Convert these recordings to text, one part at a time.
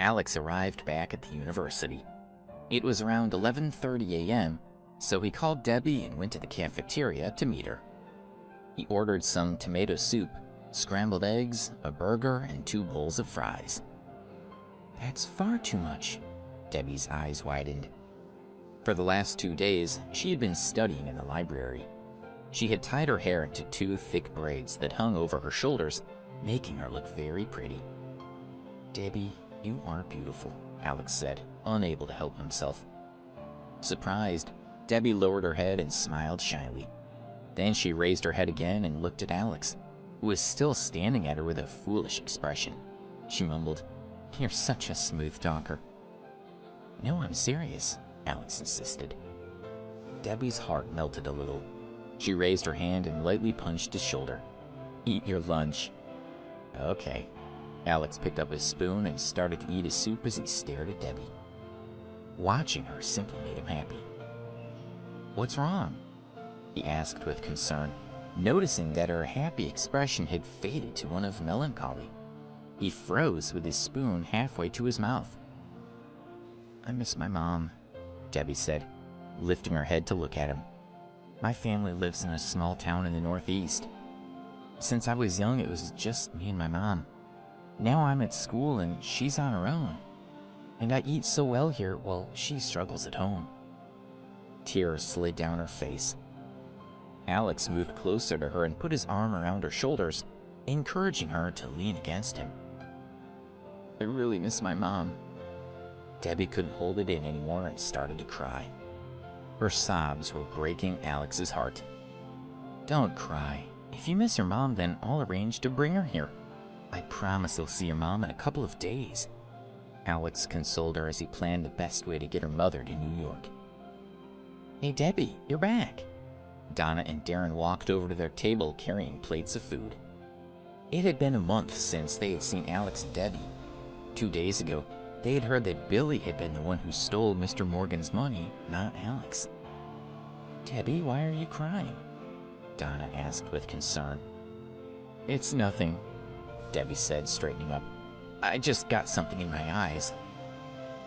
Alex arrived back at the university. It was around 11:30 a.m., so he called Debbie and went to the cafeteria to meet her. He ordered some tomato soup, scrambled eggs, a burger, and 2 bowls of fries. "That's far too much." Debbie's eyes widened. For the last 2 days, she had been studying in the library. She had tied her hair into 2 thick braids that hung over her shoulders, making her look very pretty. "Debbie, you are beautiful," Alex said, unable to help himself. Surprised, Debbie lowered her head and smiled shyly. Then she raised her head again and looked at Alex, who was still standing at her with a foolish expression. She mumbled, "You're such a smooth talker." "No, I'm serious," Alex insisted. Debbie's heart melted a little. She raised her hand and lightly punched his shoulder. "Eat your lunch." "Okay." Alex picked up his spoon and started to eat his soup as he stared at Debbie. Watching her simply made him happy. "What's wrong?" he asked with concern, noticing that her happy expression had faded to one of melancholy. He froze with his spoon halfway to his mouth. "I miss my mom," Debbie said, lifting her head to look at him. "My family lives in a small town in the Northeast. Since I was young, it was just me and my mom. Now I'm at school and she's on her own. And I eat so well here while she struggles at home." Tears slid down her face. Alex moved closer to her and put his arm around her shoulders, encouraging her to lean against him. "I really miss my mom." Debbie couldn't hold it in anymore and started to cry. Her sobs were breaking Alex's heart. "Don't cry. If you miss your mom, then I'll arrange to bring her here. I promise I'll see your mom in a couple of days." Alex consoled her as he planned the best way to get her mother to New York. "Hey Debbie, you're back." Donna and Darren walked over to their table carrying plates of food. It had been a month since they had seen Alex and Debbie. 2 days ago, they had heard that Billy had been the one who stole Mr. Morgan's money, not Alex. "Debbie, why are you crying?" Donna asked with concern. "It's nothing," Debbie said, straightening up. "I just got something in my eyes."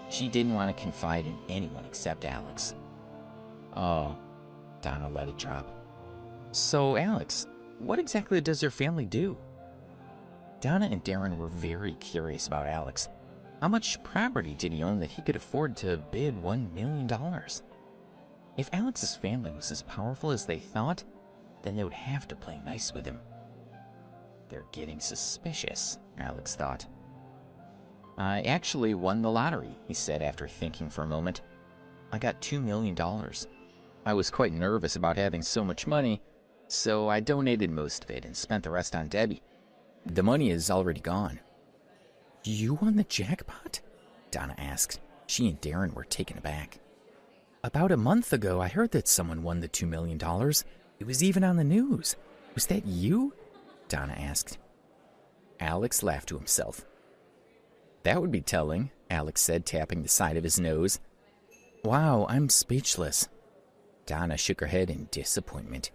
She didn't want to confide in anyone except Alex. "Oh," Donna let it drop. "So, Alex, what exactly does your family do?" Donna and Darren were very curious about Alex. How much property did he own that he could afford to bid $1 million? If Alex's family was as powerful as they thought, then they would have to play nice with him. They're getting suspicious, Alex thought. "I actually won the lottery," he said after thinking for a moment. "I got $2 million. I was quite nervous about having so much money, so I donated most of it and spent the rest on Debbie. The money is already gone." "You won the jackpot?" Donna asked. She and Darren were taken aback. "About a month ago, I heard that someone won the $2 million. It was even on the news. Was that you?" Donna asked. Alex laughed to himself. "That would be telling," Alex said, tapping the side of his nose. "Wow, I'm speechless." Donna shook her head in disappointment.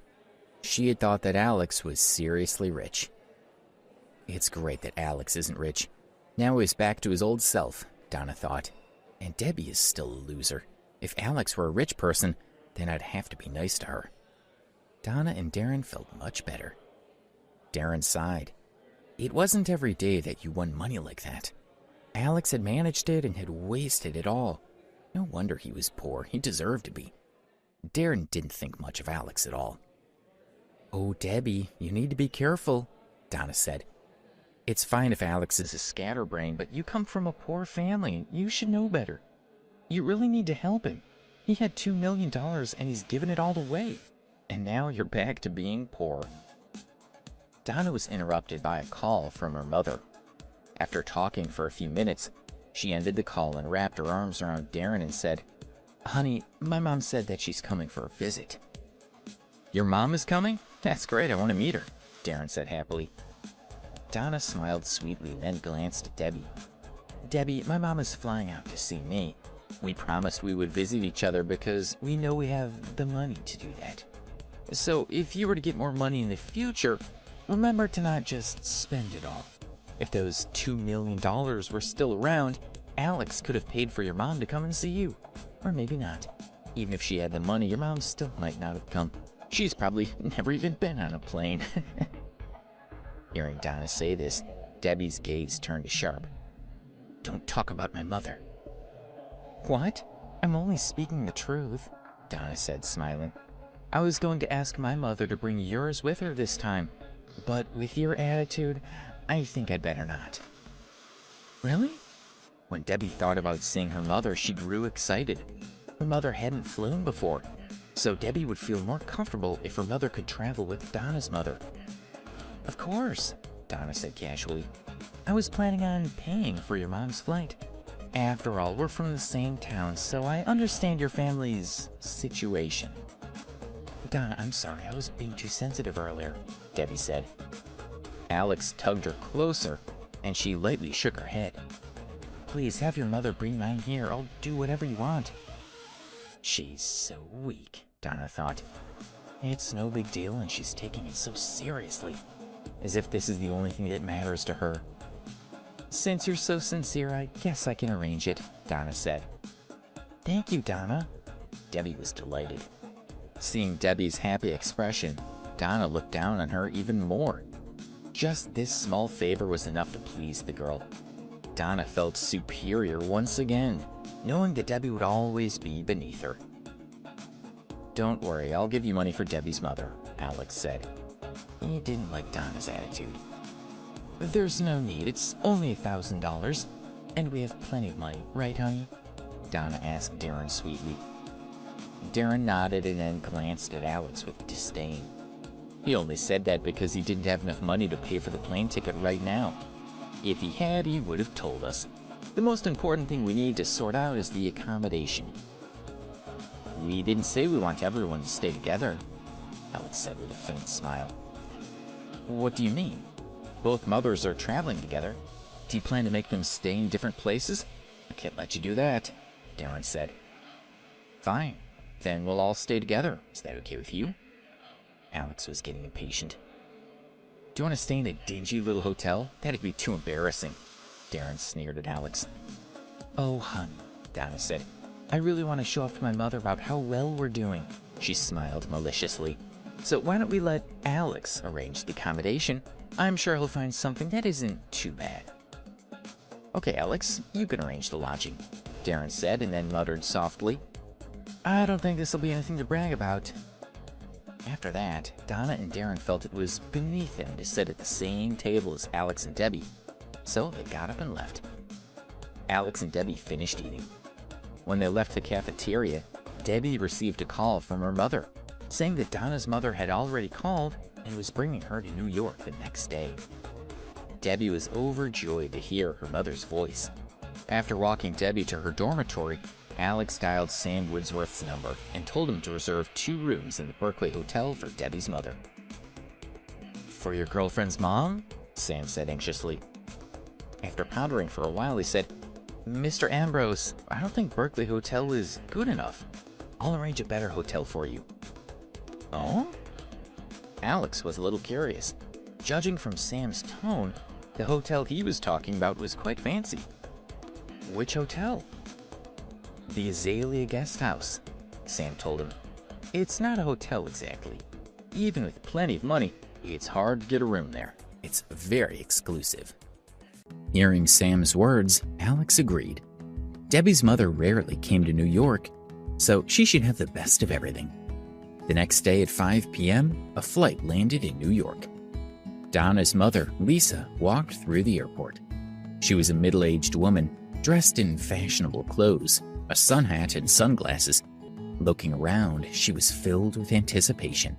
She had thought that Alex was seriously rich. It's great that Alex isn't rich. Now he's back to his old self, Donna thought. And Debbie is still a loser. If Alex were a rich person, then I'd have to be nice to her. Donna and Darren felt much better. Darren sighed. It wasn't every day that you won money like that. Alex had managed it and had wasted it all. No wonder he was poor. He deserved to be. Darren didn't think much of Alex at all. "Oh, Debbie, you need to be careful," Donna said. "It's fine if Alex is a scatterbrain, but you come from a poor family. You should know better. You really need to help him. He had $2 million and he's given it all away. And now you're back to being poor." Donna was interrupted by a call from her mother. After talking for a few minutes, she ended the call and wrapped her arms around Darren and said, "Honey, my mom said that she's coming for a visit." "Your mom is coming? That's great, I want to meet her," Darren said happily. Donna smiled sweetly, then glanced at Debbie. "Debbie, my mom is flying out to see me. We promised we would visit each other because we know we have the money to do that. So if you were to get more money in the future, remember to not just spend it all. If those $2 million were still around, Alex could have paid for your mom to come and see you. Or maybe not. Even if she had the money, your mom still might not have come. She's probably never even been on a plane. Hearing Donna say this, Debbie's gaze turned sharp. Don't talk about my mother. What? I'm only speaking the truth, Donna said, smiling. I was going to ask my mother to bring yours with her this time, but with your attitude, I think I'd better not. Really? When Debbie thought about seeing her mother, she grew excited. Her mother hadn't flown before, so Debbie would feel more comfortable if her mother could travel with Donna's mother. Of course, Donna said casually. I was planning on paying for your mom's flight. After all, we're from the same town, so I understand your family's situation. Donna, I'm sorry, I was being too sensitive earlier, Debbie said. Alex tugged her closer, and she lightly shook her head. Please have your mother bring mine here. I'll do whatever you want. She's so weak, Donna thought. It's no big deal, and she's taking it so seriously, as if this is the only thing that matters to her. Since you're so sincere, I guess I can arrange it, Donna said. Thank you, Donna. Debbie was delighted. Seeing Debbie's happy expression, Donna looked down on her even more. Just this small favor was enough to please the girl. Donna felt superior once again, knowing that Debbie would always be beneath her. Don't worry, I'll give you money for Debbie's mother, Alex said. He didn't like Donna's attitude. There's no need, it's only $1,000, and we have plenty of money, right, honey? Donna asked Darren sweetly. Darren nodded and then glanced at Alex with disdain. He only said that because he didn't have enough money to pay for the plane ticket right now. If he had, he would have told us. The most important thing we need to sort out is the accommodation. We didn't say we want everyone to stay together, Alex said with a faint smile. What do you mean? Both mothers are traveling together. Do you plan to make them stay in different places? I can't let you do that, Darren said. Fine, then we'll all stay together. Is that okay with you? Alex was getting impatient. Do you want to stay in a dingy little hotel? That'd be too embarrassing, Darren sneered at Alex. Oh, honey, Donna said. I really want to show off to my mother about how well we're doing. She smiled maliciously. So why don't we let Alex arrange the accommodation? I'm sure he'll find something that isn't too bad. Okay, Alex, you can arrange the lodging, Darren said, and then muttered softly. I don't think this will be anything to brag about. After that, Donna and Darren felt it was beneath them to sit at the same table as Alex and Debbie, so they got up and left. Alex and Debbie finished eating. When they left the cafeteria, Debbie received a call from her mother, saying that Donna's mother had already called and was bringing her to New York the next day. Debbie was overjoyed to hear her mother's voice. After walking Debbie to her dormitory, Alex dialed Sam Woodsworth's number and told him to reserve 2 rooms in the Berkeley Hotel for Debbie's mother. For your girlfriend's mom? Sam said anxiously. After pondering for a while, he said, Mr. Ambrose, I don't think Berkeley Hotel is good enough. I'll arrange a better hotel for you. Oh? Alex was a little curious. Judging from Sam's tone, the hotel he was talking about was quite fancy. Which hotel? The Azalea Guest House, Sam told him. It's not a hotel exactly. Even with plenty of money, it's hard to get a room there. It's very exclusive. Hearing Sam's words, Alex agreed. Debbie's mother rarely came to New York, so she should have the best of everything. The next day at 5 p.m., a flight landed in New York. Donna's mother, Lisa, walked through the airport. She was a middle-aged woman, dressed in fashionable clothes, a sun hat and sunglasses. Looking around, she was filled with anticipation.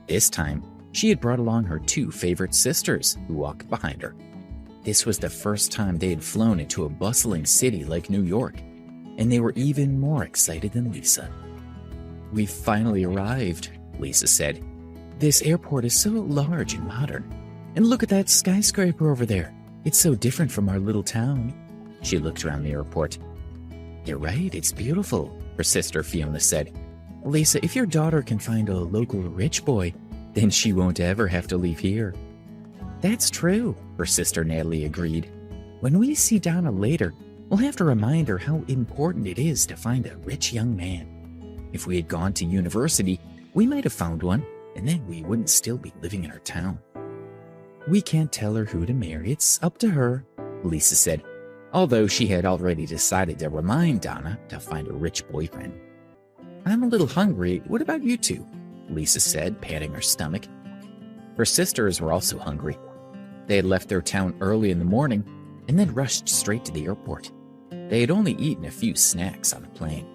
This time, she had brought along her 2 favorite sisters, who walked behind her. This was the first time they had flown into a bustling city like New York, and they were even more excited than Lisa. We've finally arrived, Lisa said. This airport is so large and modern. And look at that skyscraper over there. It's so different from our little town. She looked around the airport. You're right, it's beautiful, her sister Fiona said. Lisa, if your daughter can find a local rich boy, then she won't ever have to leave here. That's true, her sister Natalie agreed. When we see Donna later, We'll have to remind her how important it is to find a rich young man. If we had gone to university, we might have found one, and then we wouldn't still be living in our town. We can't tell her who to marry. It's up to her, Lisa said, although she had already decided to remind Donna to find a rich boyfriend. I'm a little hungry. What about you two? Lisa said, patting her stomach. Her sisters were also hungry. They had left their town early in the morning and then rushed straight to the airport. They had only eaten a few snacks on the plane.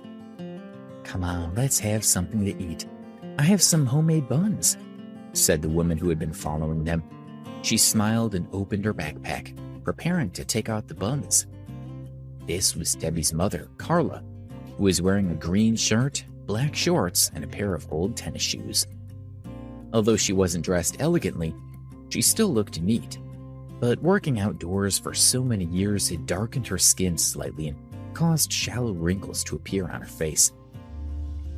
Come on, let's have something to eat. I have some homemade buns, said the woman who had been following them. She smiled and opened her backpack, preparing to take out the buns. This was Debbie's mother, Carla, who was wearing a green shirt, black shorts, and a pair of old tennis shoes. Although she wasn't dressed elegantly, she still looked neat. But working outdoors for so many years had darkened her skin slightly and caused shallow wrinkles to appear on her face.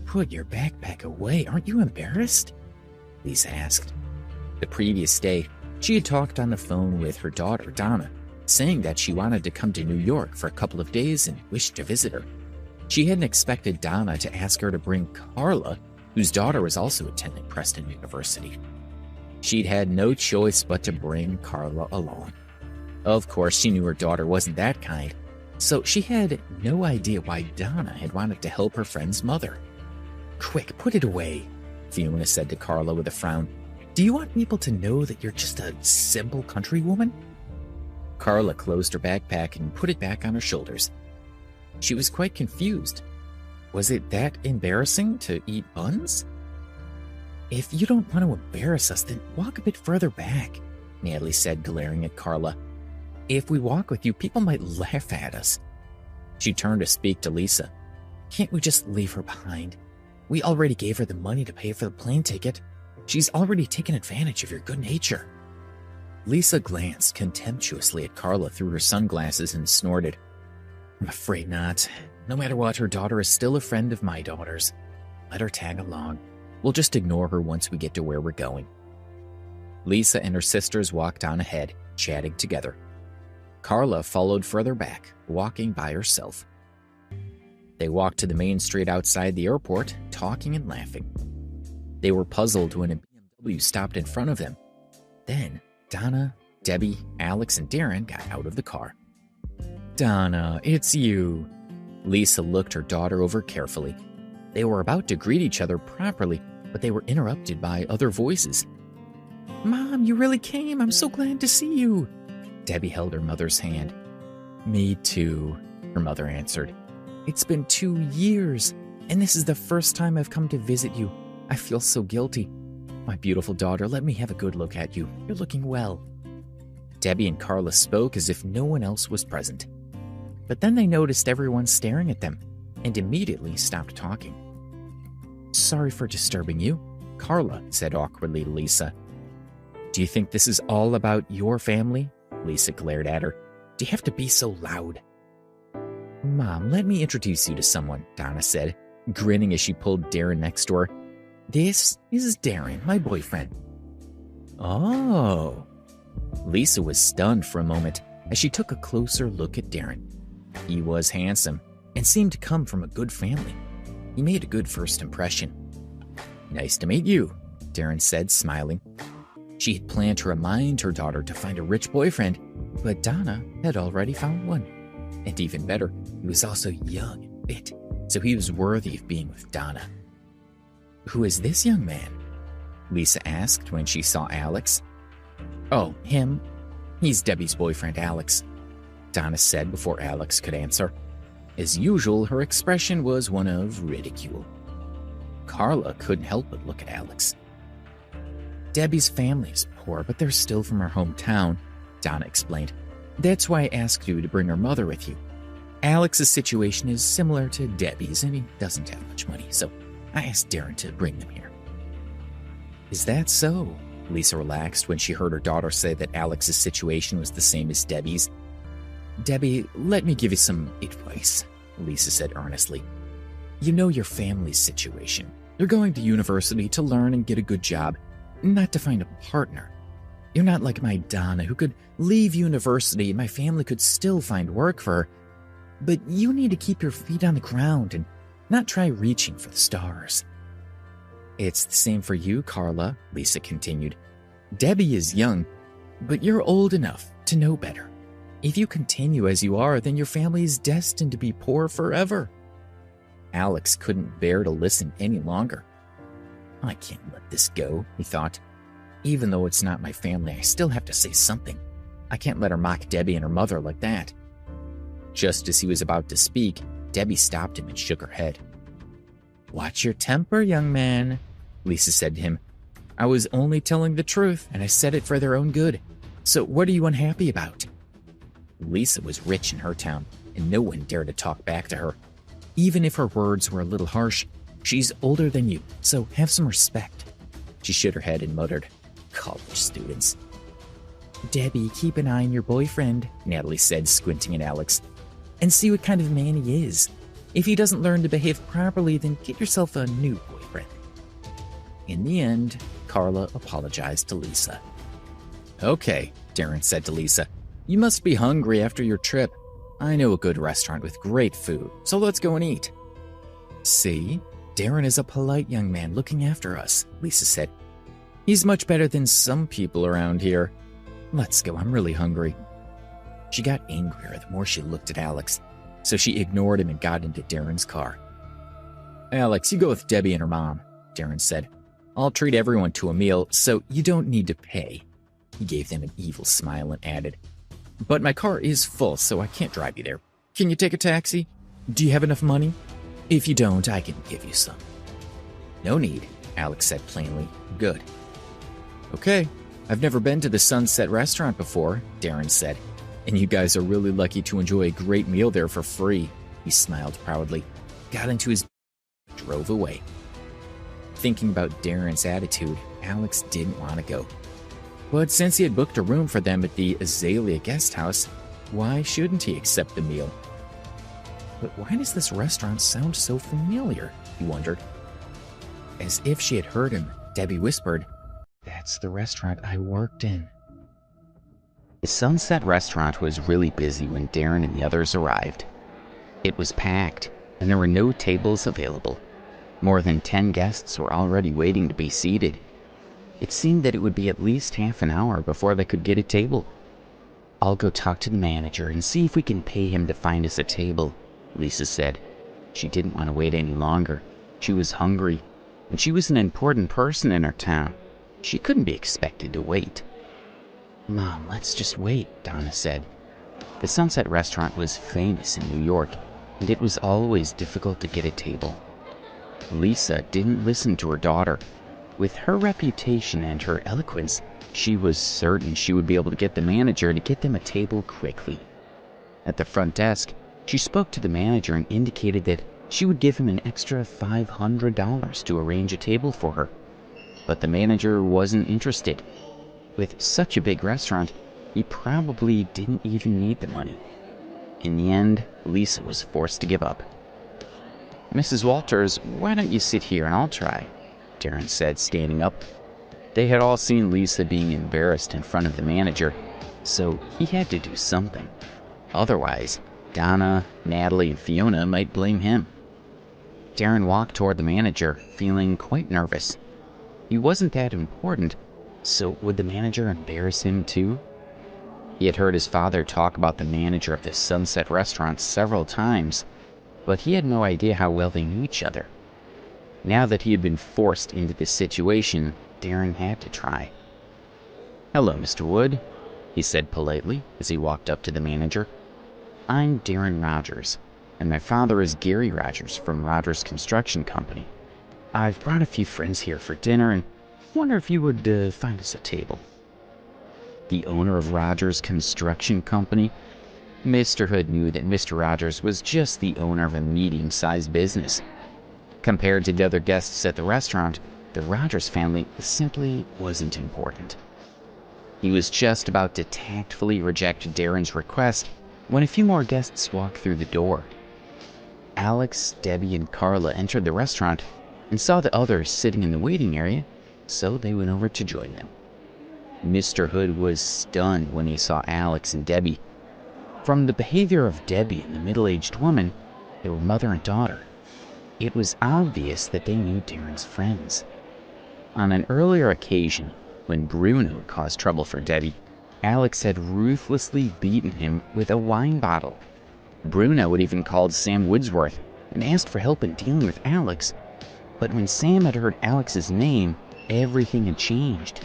Put your backpack away, aren't you embarrassed? Lisa asked. The previous day, she had talked on the phone with her daughter, Donna, saying that she wanted to come to New York for a couple of days and wished to visit her. She hadn't expected Donna to ask her to bring Carla, whose daughter was also attending Preston University. She'd had no choice but to bring Carla along. Of course, she knew her daughter wasn't that kind, so she had no idea why Donna had wanted to help her friend's mother. Quick, put it away, Fiona said to Carla with a frown. Do you want people to know that you're just a simple country woman? Carla closed her backpack and put it back on her shoulders. She was quite confused. Was it that embarrassing to eat buns? If you don't want to embarrass us, then walk a bit further back, Natalie said, glaring at Carla. If we walk with you, people might laugh at us. She turned to speak to Lisa. Can't we just leave her behind? We already gave her the money to pay for the plane ticket. She's already taken advantage of your good nature. Lisa glanced contemptuously at Carla through her sunglasses and snorted. I'm afraid not. No matter what, her daughter is still a friend of my daughter's. Let her tag along. We'll just ignore her once we get to where we're going. Lisa and her sisters walked on ahead, chatting together. Carla followed further back, walking by herself. They walked to the main street outside the airport, talking and laughing. They were puzzled when a BMW stopped in front of them. Then, Donna, Debbie, Alex, and Darren got out of the car. Donna, it's you. Lisa looked her daughter over carefully. They were about to greet each other properly, but they were interrupted by other voices. Mom, you really came. I'm so glad to see you. Debbie held her mother's hand. Me too, her mother answered. It's been 2 years, and this is the first time I've come to visit you. I feel so guilty. My beautiful daughter, let me have a good look at you. You're looking well. Debbie and Carla spoke as if no one else was present. But then they noticed everyone staring at them and immediately stopped talking. Sorry for disturbing you, Carla said awkwardly to Lisa. Do you think this is all about your family? Lisa glared at her. Do you have to be so loud? Mom, let me introduce you to someone, Donna said, grinning as she pulled Darren next to her. This is Darren, my boyfriend. Oh. Lisa was stunned for a moment as she took a closer look at Darren. He was handsome and seemed to come from a good family. He made a good first impression. Nice to meet you, Darren said, smiling. She had planned to remind her daughter to find a rich boyfriend, but Donna had already found one. And even better, he was also young and fit, so he was worthy of being with Donna. Who is this young man? Lisa asked when she saw Alex. Oh, him? He's Debbie's boyfriend, Alex, Donna said before Alex could answer. As usual, her expression was one of ridicule. Carla couldn't help but look at Alex. Debbie's family is poor, but they're still from her hometown, Donna explained. That's why I asked you to bring her mother with you. Alex's situation is similar to Debbie's, and he doesn't have much money, so I asked Darren to bring them here. Is that so? Lisa relaxed when she heard her daughter say that Alex's situation was the same as Debbie's. Debbie, let me give you some advice, Lisa said earnestly. You know your family's situation. You're going to university to learn and get a good job, not to find a partner. You're not like my Donna, who could leave university and my family could still find work for her. But you need to keep your feet on the ground and not try reaching for the stars. It's the same for you, Carla, Lisa continued. Debbie is young, but you're old enough to know better. If you continue as you are, then your family is destined to be poor forever. Alex couldn't bear to listen any longer. I can't let this go, he thought. Even though it's not my family, I still have to say something. I can't let her mock Debbie and her mother like that. Just as he was about to speak, Debbie stopped him and shook her head. Watch your temper, young man, Lisa said to him. I was only telling the truth, and I said it for their own good. So what are you unhappy about? Lisa was rich in her town, and no one dared to talk back to her. Even if her words were a little harsh, she's older than you, so have some respect. She shook her head and muttered, College students. Debbie, keep an eye on your boyfriend, Natalie said, squinting at Alex, and see what kind of man he is. If he doesn't learn to behave properly, then get yourself a new boyfriend. In the end, Carla apologized to Lisa. Okay, Darren said to Lisa, you must be hungry after your trip. I know a good restaurant with great food, so let's go and eat. See, Darren is a polite young man looking after us, Lisa said. He's much better than some people around here. Let's go, I'm really hungry. She got angrier the more she looked at Alex, so she ignored him and got into Darren's car. Alex, you go with Debbie and her mom, Darren said. I'll treat everyone to a meal, so you don't need to pay. He gave them an evil smile and added, but my car is full, so I can't drive you there. Can you take a taxi? Do you have enough money? If you don't, I can give you some. No need, Alex said plainly. Good. Okay, I've never been to the Sunset restaurant before, Darren said, and you guys are really lucky to enjoy a great meal there for free. He smiled proudly, got into his and drove away. Thinking about Darren's attitude, Alex didn't want to go. But since he had booked a room for them at the Azalea guest house, why shouldn't he accept the meal? But why does this restaurant sound so familiar? He wondered. As if she had heard him, Debbie whispered, That's the restaurant I worked in. The Sunset restaurant was really busy when Darren and the others arrived. It was packed, and there were no tables available. More than 10 guests were already waiting to be seated. It seemed that it would be at least half an hour before they could get a table. I'll go talk to the manager and see if we can pay him to find us a table, Lisa said. She didn't want to wait any longer. She was hungry, and she was an important person in her town. She couldn't be expected to wait. Mom, let's just wait, Donna said. The Sunset restaurant was famous in New York, and it was always difficult to get a table. Lisa didn't listen to her daughter. With her reputation and her eloquence, she was certain she would be able to get the manager to get them a table quickly. At the front desk, she spoke to the manager and indicated that she would give him an extra $500 to arrange a table for her. But the manager wasn't interested. With such a big restaurant, he probably didn't even need the money. In the end, Lisa was forced to give up. Mrs. Walters, why don't you sit here and I'll try, Darren said, standing up. They had all seen Lisa being embarrassed in front of the manager, so he had to do something. Otherwise, Donna, Natalie, and Fiona might blame him. Darren walked toward the manager, feeling quite nervous. He wasn't that important, so would the manager embarrass him too? He had heard his father talk about the manager of the Sunset restaurant several times, but he had no idea how well they knew each other. Now that he had been forced into this situation, Darren had to try. Hello, Mr. Wood, he said politely as he walked up to the manager. I'm Darren Rogers, and my father is Gary Rogers from Rogers Construction Company. I've brought a few friends here for dinner and wonder if you would find us a table. The owner of Rogers Construction Company? Mr. Hood knew that Mr. Rogers was just the owner of a medium-sized business. Compared to the other guests at the restaurant, the Rogers family simply wasn't important. He was just about to tactfully reject Darren's request when a few more guests walked through the door. Alex, Debbie, and Carla entered the restaurant and saw the others sitting in the waiting area, so they went over to join them. Mr. Hood was stunned when he saw Alex and Debbie. From the behavior of Debbie and the middle-aged woman, they were mother and daughter. It was obvious that they knew Darren's friends. On an earlier occasion, when Bruno had caused trouble for Debbie, Alex had ruthlessly beaten him with a wine bottle. Bruno had even called Sam Woodsworth and asked for help in dealing with Alex, but when Sam had heard Alex's name, everything had changed.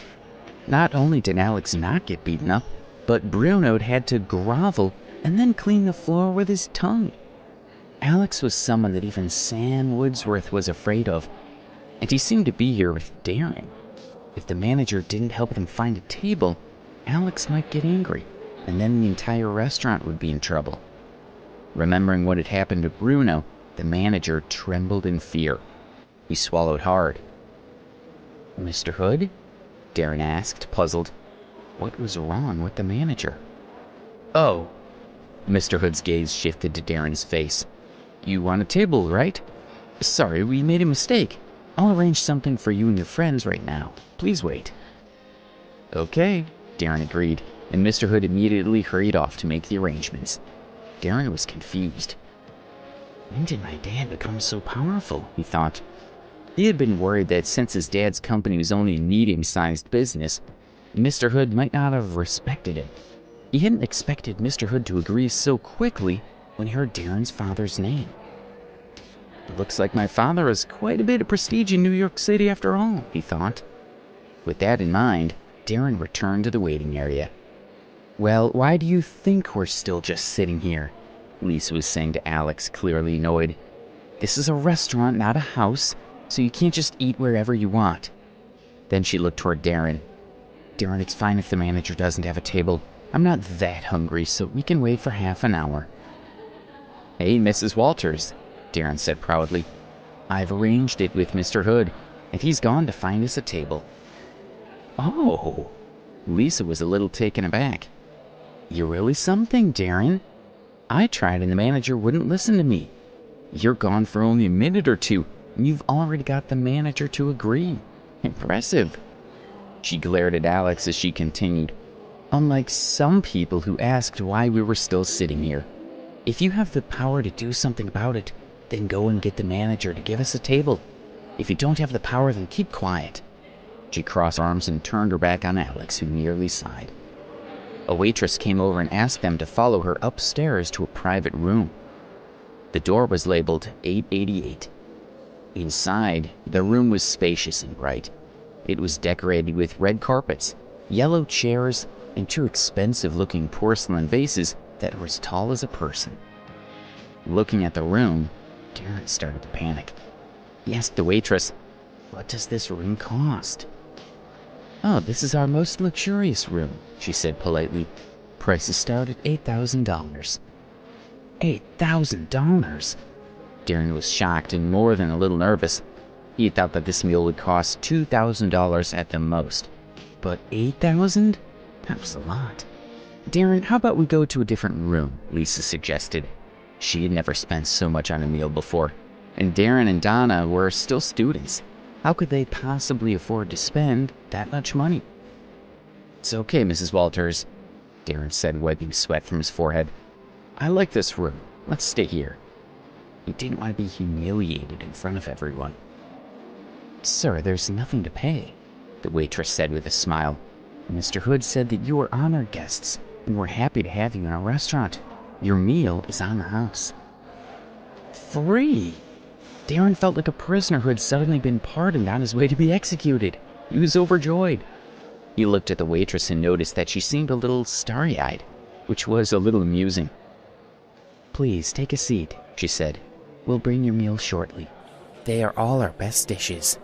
Not only did Alex not get beaten up, but Bruno had to grovel and then clean the floor with his tongue. Alex was someone that even Sam Woodsworth was afraid of, and he seemed to be here with Darren. If the manager didn't help them find a table, Alex might get angry, and then the entire restaurant would be in trouble. Remembering what had happened to Bruno, the manager trembled in fear. He swallowed hard. "Mr. Hood?" Darren asked, puzzled. What was wrong with the manager? "Oh." Mr. Hood's gaze shifted to Darren's face. "You want a table, right? Sorry, we made a mistake. I'll arrange something for you and your friends right now. Please wait." "Okay," Darren agreed, and Mr. Hood immediately hurried off to make the arrangements. Darren was confused. When did my dad become so powerful? He thought. He had been worried that since his dad's company was only a medium-sized business, Mr. Hood might not have respected him. He hadn't expected Mr. Hood to agree so quickly when he heard Darren's father's name. Looks like my father has quite a bit of prestige in New York City after all, he thought. With that in mind, Darren returned to the waiting area. "Well, why do you think we're still just sitting here?" Lisa was saying to Alex, clearly annoyed. "This is a restaurant, not a house, so you can't just eat wherever you want." Then she looked toward Darren. "Darren, it's fine if the manager doesn't have a table. I'm not that hungry, so we can wait for half an hour." "Hey, Mrs. Walters," Darren said proudly. "I've arranged it with Mr. Hood, and he's gone to find us a table." "Oh!" Lisa was a little taken aback. "You're really something, Darren. I tried and the manager wouldn't listen to me. You're gone for only a minute or two, and you've already got the manager to agree. Impressive." She glared at Alex as she continued. "Unlike some people who asked why we were still sitting here. If you have the power to do something about it, then go and get the manager to give us a table. If you don't have the power, then keep quiet." She crossed her arms and turned her back on Alex, who nearly sighed. A waitress came over and asked them to follow her upstairs to a private room. The door was labeled 888. Inside, the room was spacious and bright. It was decorated with red carpets, yellow chairs, and two expensive-looking porcelain vases that were as tall as a person. Looking at the room, Darren started to panic. He asked the waitress, "What does this room cost?" "Oh, this is our most luxurious room," she said politely. "Prices start at $8,000. $8,000? Darren was shocked and more than a little nervous. He had thought that this meal would cost $2,000 at the most. But $8,000? That was a lot. "Darren, how about we go to a different room?" Lisa suggested. She had never spent so much on a meal before, and Darren and Donna were still students. How could they possibly afford to spend that much money? "It's okay, Mrs. Walters," Darren said, wiping sweat from his forehead. "I like this room. Let's stay here." He didn't want to be humiliated in front of everyone. "Sir, there's nothing to pay," the waitress said with a smile. "Mr. Hood said that you were honored guests, and we're happy to have you in our restaurant. Your meal is on the house." Free! Darren felt like a prisoner who had suddenly been pardoned on his way to be executed. He was overjoyed. He looked at the waitress and noticed that she seemed a little starry-eyed, which was a little amusing. "Please, take a seat," she said. "We'll bring your meal shortly. They are all our best dishes."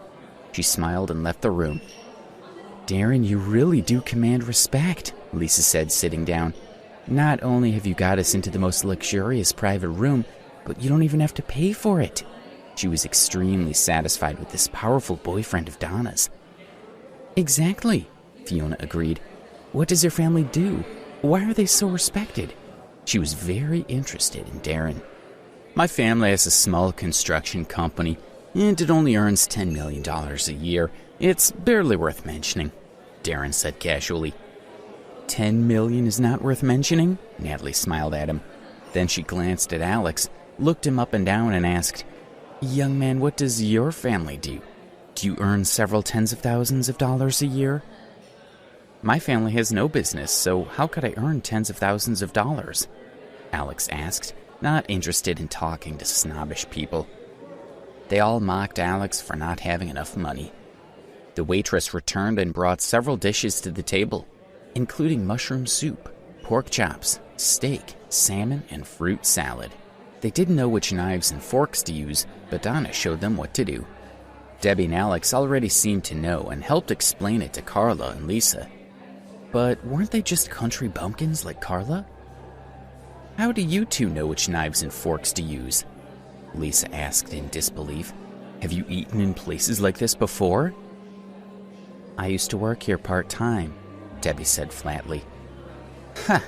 She smiled and left the room. "Darren, you really do command respect," Lisa said, sitting down. "Not only have you got us into the most luxurious private room, but you don't even have to pay for it." She was extremely satisfied with this powerful boyfriend of Donna's. "Exactly," Fiona agreed. "What does your family do? Why are they so respected?" She was very interested in Darren. "My family has a small construction company, and it only earns $10 million a year. It's barely worth mentioning," Darren said casually. $10 million is not worth mentioning? Natalie smiled at him. Then she glanced at Alex, looked him up and down, and asked, "Young man, what does your family do? Do you earn several tens of thousands of dollars a year?" "My family has no business, so how could I earn tens of thousands of dollars?" Alex asked, not interested in talking to snobbish people. They all mocked Alex for not having enough money. The waitress returned and brought several dishes to the table, including mushroom soup, pork chops, steak, salmon, and fruit salad. They didn't know which knives and forks to use, but Donna showed them what to do. Debbie and Alex already seemed to know and helped explain it to Carla and Lisa. But weren't they just country bumpkins like Carla? "How do you two know which knives and forks to use?" Lisa asked in disbelief. "Have you eaten in places like this before?" "I used to work here part-time," Debbie said flatly. "Ha!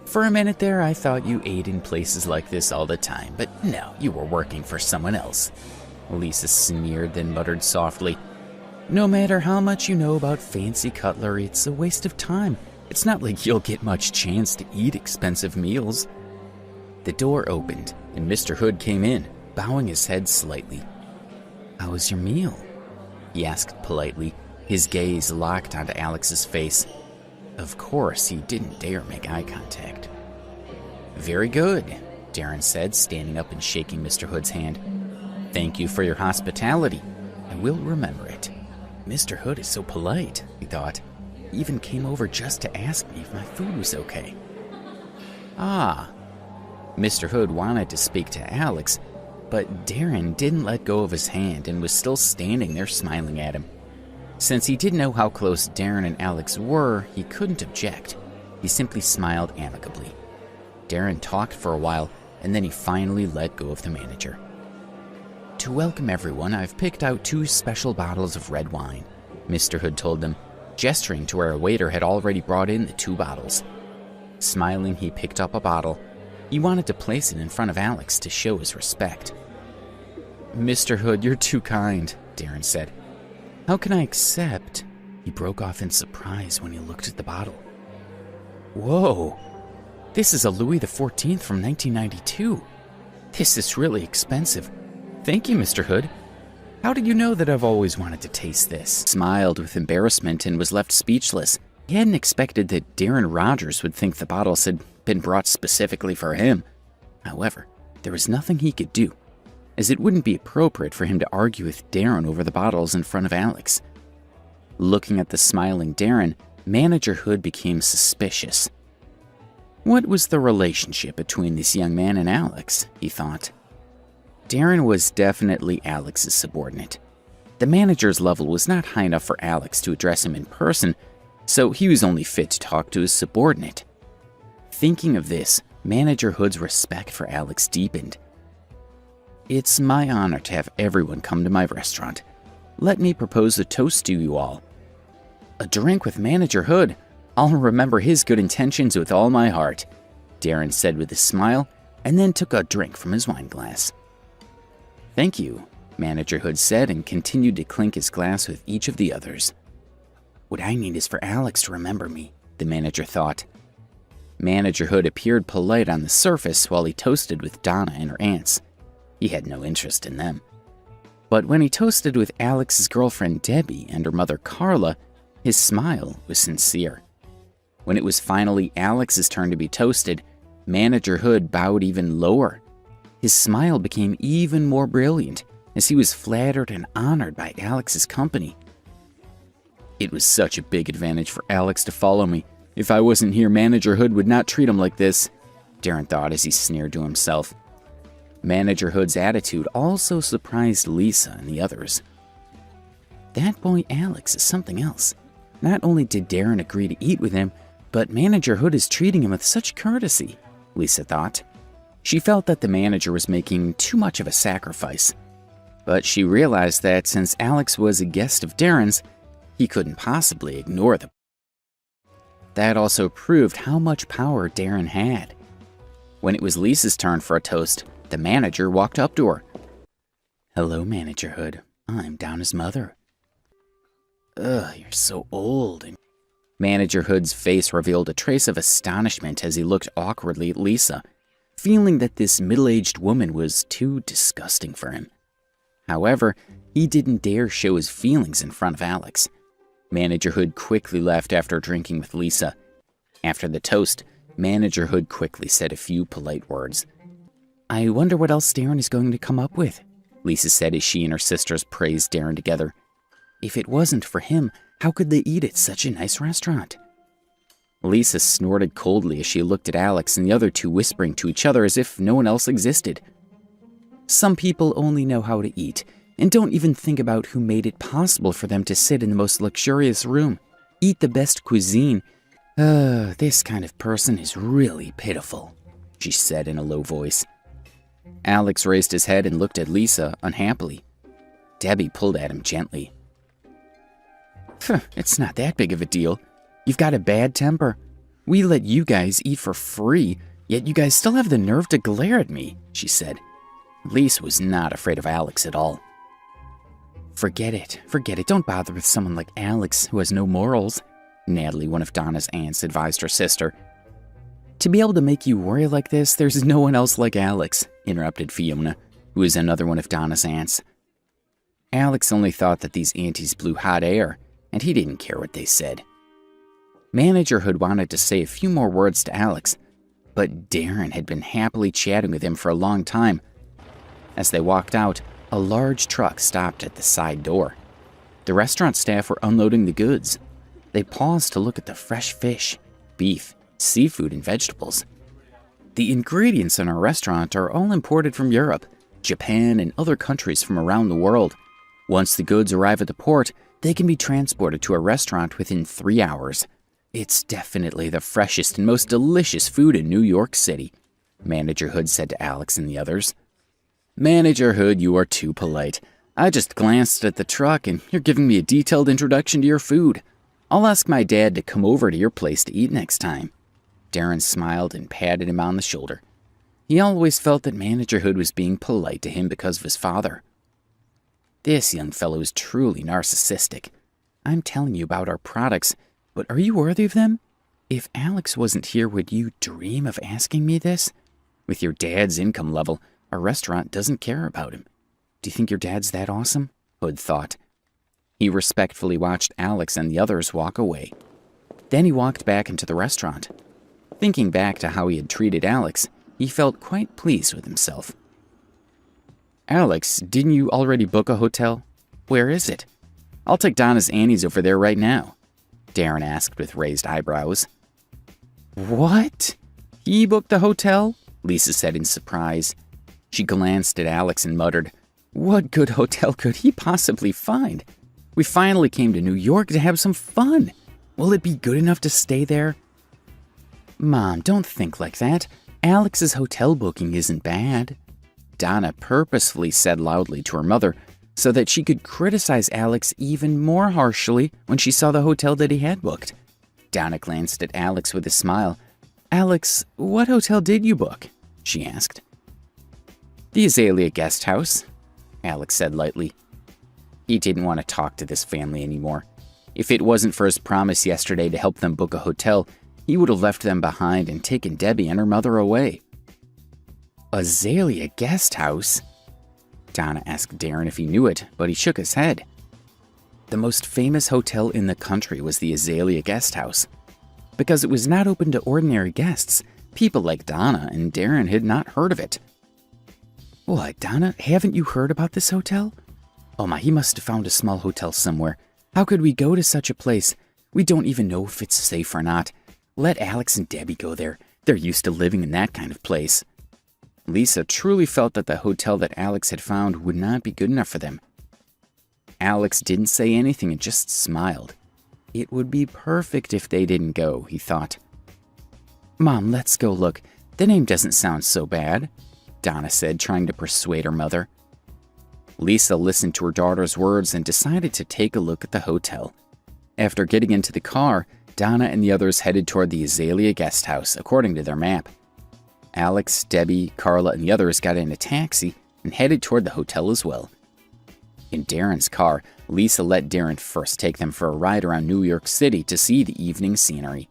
For a minute there, I thought you ate in places like this all the time, but no, you were working for someone else." Lisa sneered, then muttered softly, "No matter how much you know about fancy cutlery, it's a waste of time. It's not like you'll get much chance to eat expensive meals." The door opened, and Mr. Hood came in, bowing his head slightly. "How was your meal?" he asked politely, his gaze locked onto Alex's face. Of course, he didn't dare make eye contact. "Very good," Darren said, standing up and shaking Mr. Hood's hand. "Thank you for your hospitality. I will remember it." Mr. Hood is so polite, he thought. He even came over just to ask me if my food was okay. Ah. Mr. Hood wanted to speak to Alex, but Darren didn't let go of his hand and was still standing there smiling at him. Since he didn't know how close Darren and Alex were, he couldn't object. He simply smiled amicably. Darren talked for a while, and then he finally let go of the manager. "To welcome everyone, I've picked out 2 special bottles of red wine," Mr. Hood told them, gesturing to where a waiter had already brought in the 2 bottles. Smiling, he picked up a bottle. He wanted to place it in front of Alex to show his respect. "Mr. Hood, you're too kind," Darren said. "How can I accept?" He broke off in surprise when he looked at the bottle. "Whoa! This is a Louis XIV from 1992. This is really expensive. Thank you, Mr. Hood. How did you know that I've always wanted to taste this?" Smiled with embarrassment and was left speechless. He hadn't expected that Darren Rogers would think the bottles had been brought specifically for him. However, there was nothing he could do, as it wouldn't be appropriate for him to argue with Darren over the bottles in front of Alex. Looking at the smiling Darren, Manager Hood became suspicious. What was the relationship between this young man and Alex, he thought. Darren was definitely Alex's subordinate. The manager's level was not high enough for Alex to address him in person, so he was only fit to talk to his subordinate. Thinking of this, Manager Hood's respect for Alex deepened. "It's my honor to have everyone come to my restaurant. Let me propose a toast to you all. A drink with Manager Hood. I'll remember his good intentions with all my heart," Darren said with a smile, and then took a drink from his wine glass. "Thank you," Manager Hood said, and continued to clink his glass with each of the others. "What I need is for Alex to remember me," the manager thought. Manager Hood appeared polite on the surface while he toasted with Donna and her aunts. He had no interest in them. But when he toasted with Alex's girlfriend Debbie and her mother Carla, his smile was sincere. When it was finally Alex's turn to be toasted, Manager Hood bowed even lower. His smile became even more brilliant as he was flattered and honored by Alex's company. "It was such a big advantage for Alex to follow me. If I wasn't here, Manager Hood would not treat him like this," Darren thought as he sneered to himself. Manager Hood's attitude also surprised Lisa and the others. That boy Alex is something else. Not only did Darren agree to eat with him, but Manager Hood is treating him with such courtesy, Lisa thought. She felt that the manager was making too much of a sacrifice. But she realized that since Alex was a guest of Darren's, he couldn't possibly ignore them. That also proved how much power Darren had. When it was Lisa's turn for a toast, the manager walked up to her. "Hello, Manager Hood. I'm Donna's mother." "Ugh, you're so old." And Manager Hood's face revealed a trace of astonishment as he looked awkwardly at Lisa, feeling that this middle-aged woman was too disgusting for him. However, he didn't dare show his feelings in front of Alex. Manager Hood quickly left after drinking with Lisa. After the toast, Manager Hood quickly said a few polite words. "I wonder what else Darren is going to come up with," Lisa said as she and her sisters praised Darren together. "If it wasn't for him, how could they eat at such a nice restaurant?" Lisa snorted coldly as she looked at Alex and the other two whispering to each other as if no one else existed. "Some people only know how to eat and don't even think about who made it possible for them to sit in the most luxurious room, eat the best cuisine. This kind of person is really pitiful," she said in a low voice. Alex raised his head and looked at Lisa unhappily. Debbie pulled at him gently. "It's not that big of a deal. You've got a bad temper. We let you guys eat for free, yet you guys still have the nerve to glare at me," she said. Lisa was not afraid of Alex at all. Forget it. Don't bother with someone like Alex who has no morals," Natalie, one of Donna's aunts, advised her sister. "To be able to make you worry like this, there's no one else like Alex," interrupted Fiona, who is another one of Donna's aunts. Alex only thought that these aunties blew hot air, and he didn't care what they said. Manager Hood wanted to say a few more words to Alex, but Darren had been happily chatting with him for a long time. As they walked out, a large truck stopped at the side door. The restaurant staff were unloading the goods. They paused to look at the fresh fish, beef, seafood, and vegetables. The ingredients in our restaurant are all imported from Europe, Japan, and other countries from around the world. Once the goods arrive at the port, they can be transported to a restaurant within 3 hours. It's definitely the freshest and most delicious food in New York City, Manager Hood said to Alex and the others. "Manager Hood, you are too polite. I just glanced at the truck and you're giving me a detailed introduction to your food. I'll ask my dad to come over to your place to eat next time." Darren smiled and patted him on the shoulder. He always felt that Manager Hood was being polite to him because of his father. "This young fellow is truly narcissistic. I'm telling you about our products, but are you worthy of them? If Alex wasn't here, would you dream of asking me this? With your dad's income level, our restaurant doesn't care about him. Do you think your dad's that awesome?" Hood thought. He respectfully watched Alex and the others walk away. Then he walked back into the restaurant. Thinking back to how he had treated Alex, he felt quite pleased with himself. "Alex, didn't you already book a hotel? Where is it? I'll take Donna's aunties over there right now," Darren asked with raised eyebrows. "What? He booked the hotel?" Lisa said in surprise. She glanced at Alex and muttered, "What good hotel could he possibly find? We finally came to New York to have some fun. Will it be good enough to stay there?" "Mom, don't think like that. Alex's hotel booking isn't bad," Donna purposefully said loudly to her mother so that she could criticize Alex even more harshly when she saw the hotel that he had booked. Donna glanced at Alex with a smile. "Alex, what hotel did you book?" she asked. "The Azalea Guest House," Alex said lightly. He didn't want to talk to this family anymore. If it wasn't for his promise yesterday to help them book a hotel, he would have left them behind and taken Debbie and her mother away. "Azalea Guest House?" Donna asked Darren if he knew it, but he shook his head. The most famous hotel in the country was the Azalea Guest House. Because it was not open to ordinary guests, people like Donna and Darren had not heard of it. "What, Donna, haven't you heard about this hotel? Oh my, he must have found a small hotel somewhere. How could we go to such a place? We don't even know if it's safe or not. Let Alex and Debbie go there. They're used to living in that kind of place." Lisa truly felt that the hotel that Alex had found would not be good enough for them. Alex didn't say anything and just smiled. It would be perfect if they didn't go, he thought. "Mom, let's go look. The name doesn't sound so bad," Donna said, trying to persuade her mother. Lisa listened to her daughter's words and decided to take a look at the hotel. After getting into the car, Donna and the others headed toward the Azalea Guest House, according to their map. Alex, Debbie, Carla, and the others got in a taxi and headed toward the hotel as well. In Darren's car, Lisa let Darren first take them for a ride around New York City to see the evening scenery.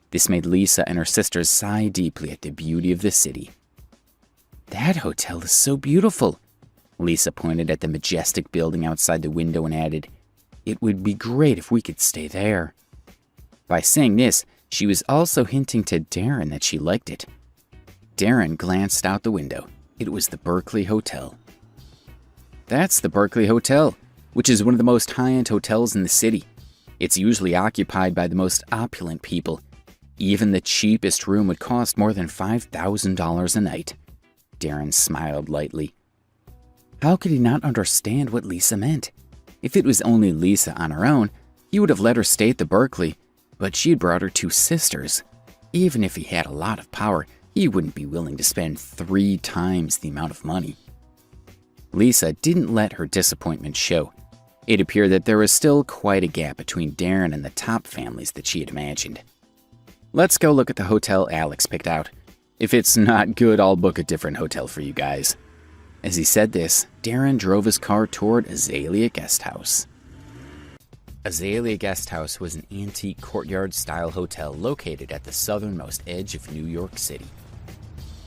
This made Lisa and her sisters sigh deeply at the beauty of the city. "That hotel is so beautiful." Lisa pointed at the majestic building outside the window and added, "It would be great if we could stay there." By saying this, she was also hinting to Darren that she liked it. Darren glanced out the window. It was the Berkeley Hotel. "That's the Berkeley Hotel, which is one of the most high-end hotels in the city. It's usually occupied by the most opulent people. Even the cheapest room would cost more than $5,000 a night." Darren smiled lightly. How could he not understand what Lisa meant? If it was only Lisa on her own, he would have let her stay at the Berkeley, but she had brought her 2 sisters. Even if he had a lot of power, he wouldn't be willing to spend 3 times the amount of money. Lisa didn't let her disappointment show. It appeared that there was still quite a gap between Darren and the top families that she had imagined. "Let's go look at the hotel Alex picked out. If it's not good, I'll book a different hotel for you guys." As he said this, Darren drove his car toward Azalea Guest House. Azalea Guest House was an antique courtyard-style hotel located at the southernmost edge of New York City.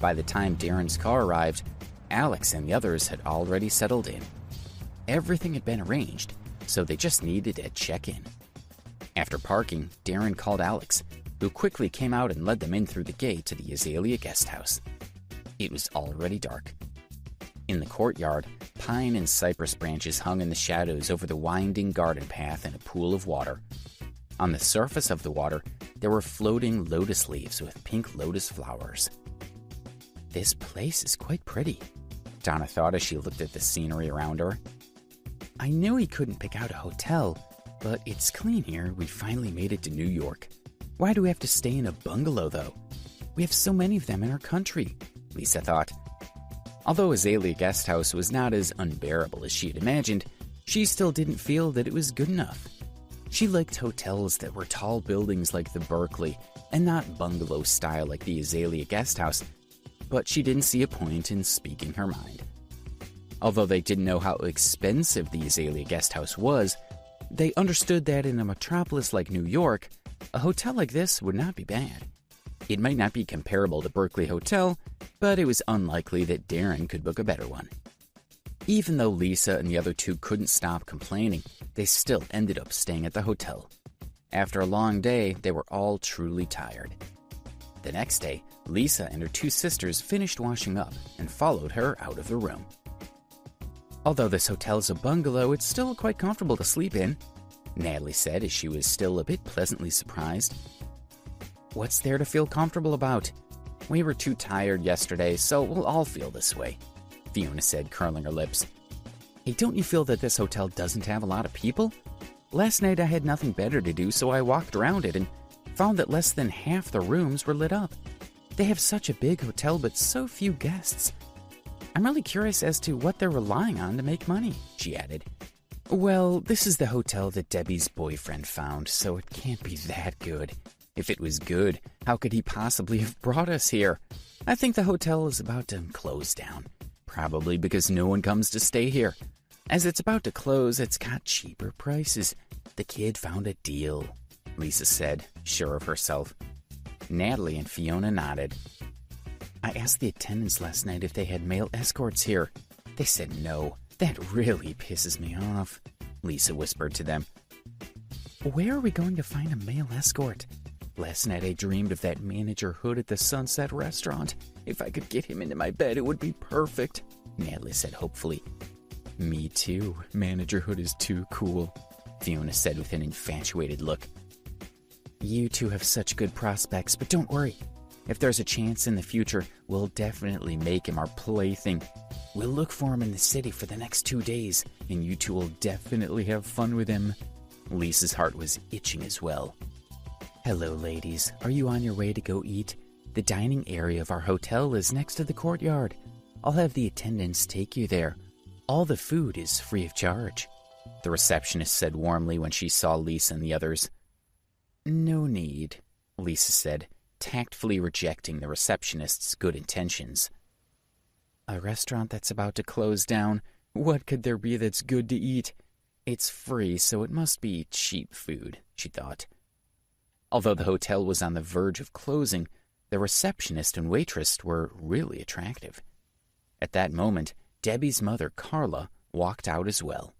By the time Darren's car arrived, Alex and the others had already settled in. Everything had been arranged, so they just needed to check in. After parking, Darren called Alex, who quickly came out and led them in through the gate to the Azalea Guest House. It was already dark. In the courtyard, pine and cypress branches hung in the shadows over the winding garden path and a pool of water. On the surface of the water, there were floating lotus leaves with pink lotus flowers. "This place is quite pretty," Donna thought as she looked at the scenery around her. "I knew he couldn't pick out a hotel, but it's clean here. We finally made it to New York. Why do we have to stay in a bungalow, though? We have so many of them in our country," Lisa thought. Although Azalea Guest House was not as unbearable as she had imagined, she still didn't feel that it was good enough. She liked hotels that were tall buildings like the Berkeley and not bungalow style like the Azalea Guest House, but she didn't see a point in speaking her mind. Although they didn't know how expensive the Azalea Guest House was, they understood that in a metropolis like New York, a hotel like this would not be bad. It might not be comparable to Berkeley Hotel, but it was unlikely that Darren could book a better one. Even though Lisa and the other 2 couldn't stop complaining, they still ended up staying at the hotel. After a long day, they were all truly tired. The next day, Lisa and her 2 sisters finished washing up and followed her out of the room. "Although this hotel is a bungalow, it's still quite comfortable to sleep in," Natalie said as she was still a bit pleasantly surprised. "What's there to feel comfortable about? We were too tired yesterday, so we'll all feel this way," Fiona said, curling her lips. "Hey, don't you feel that this hotel doesn't have a lot of people? Last night I had nothing better to do, so I walked around it and found that less than half the rooms were lit up. They have such a big hotel, but so few guests. I'm really curious as to what they're relying on to make money," she added. "Well, this is the hotel that Debbie's boyfriend found, so it can't be that good. If it was good, how could he possibly have brought us here? I think the hotel is about to close down, probably because no one comes to stay here. As it's about to close, it's got cheaper prices. The kid found a deal," Lisa said, sure of herself. Natalie and Fiona nodded. "I asked the attendants last night if they had male escorts here. They said no. That really pisses me off," Lisa whispered to them. "Where are we going to find a male escort? Last night I dreamed of that manager Hood at the Sunset Restaurant. If I could get him into my bed, it would be perfect," Natalie said hopefully. "Me too. Manager Hood is too cool," Fiona said with an infatuated look. "You 2 have such good prospects, but don't worry. If there's a chance in the future, we'll definitely make him our plaything. We'll look for him in the city for the next 2 days, and you 2 will definitely have fun with him." Lisa's heart was itching as well. "Hello, ladies. Are you on your way to go eat? The dining area of our hotel is next to the courtyard. I'll have the attendants take you there. All the food is free of charge," the receptionist said warmly when she saw Lisa and the others. "No need," Lisa said, tactfully rejecting the receptionist's good intentions. "A restaurant that's about to close down, What could there be that's good to eat? It's free, so it must be cheap food, she thought. Although the hotel was on the verge of closing, the receptionist and waitress were really attractive. At that moment, Debbie's mother, Carla, walked out as well.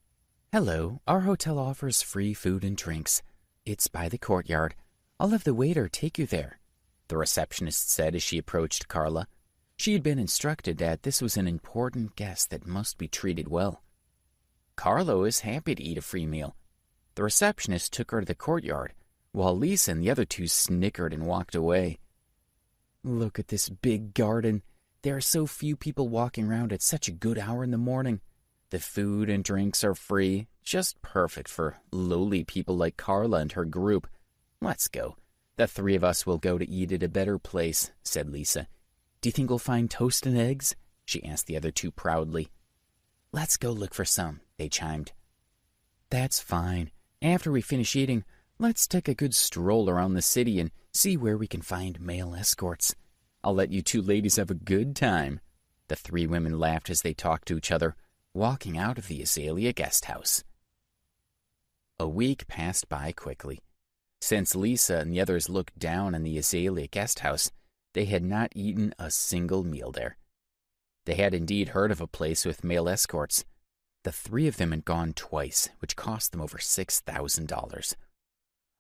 "Hello, our hotel offers free food and drinks. It's by the courtyard. I'll have the waiter take you there," the receptionist said as she approached Carla. She had been instructed that this was an important guest that must be treated well. Carla was happy to eat a free meal. The receptionist took her to the courtyard, while Lisa and the other two snickered and walked away. "Look at this big garden. There are so few people walking around at such a good hour in the morning. The food and drinks are free, just perfect for lowly people like Carla and her group. Let's go. The three of us will go to eat at a better place," said Lisa. "Do you think we'll find toast and eggs?" she asked the other two proudly. "Let's go look for some," they chimed. "That's fine. After we finish eating, let's take a good stroll around the city and see where we can find male escorts. I'll let you two ladies have a good time." The three women laughed as they talked to each other, walking out of the Azalea guest house. A week passed by quickly. Since Lisa and the others looked down on the Azalea guest house, they had not eaten a single meal there. They had indeed heard of a place with male escorts. The three of them had gone twice, which cost them over $6,000.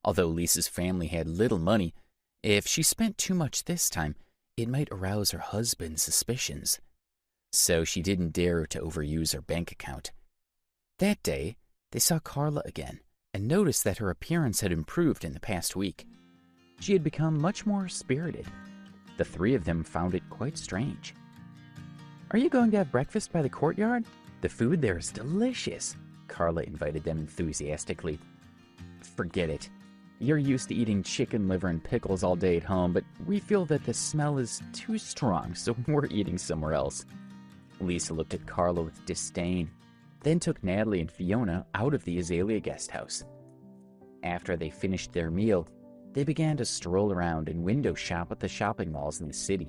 Although Lisa's family had little money, if she spent too much this time, it might arouse her husband's suspicions. So she didn't dare to overuse her bank account. That day, they saw Carla again and noticed that her appearance had improved in the past week. She had become much more spirited. The three of them found it quite strange. "Are you going to have breakfast by the courtyard? The food there is delicious," Carla invited them enthusiastically. "Forget it. You're used to eating chicken liver and pickles all day at home, but we feel that the smell is too strong, so we're eating somewhere else." Lisa looked at Carla with disdain, then took Natalie and Fiona out of the Azalea guest house. After they finished their meal, they began to stroll around and window shop at the shopping malls in the city.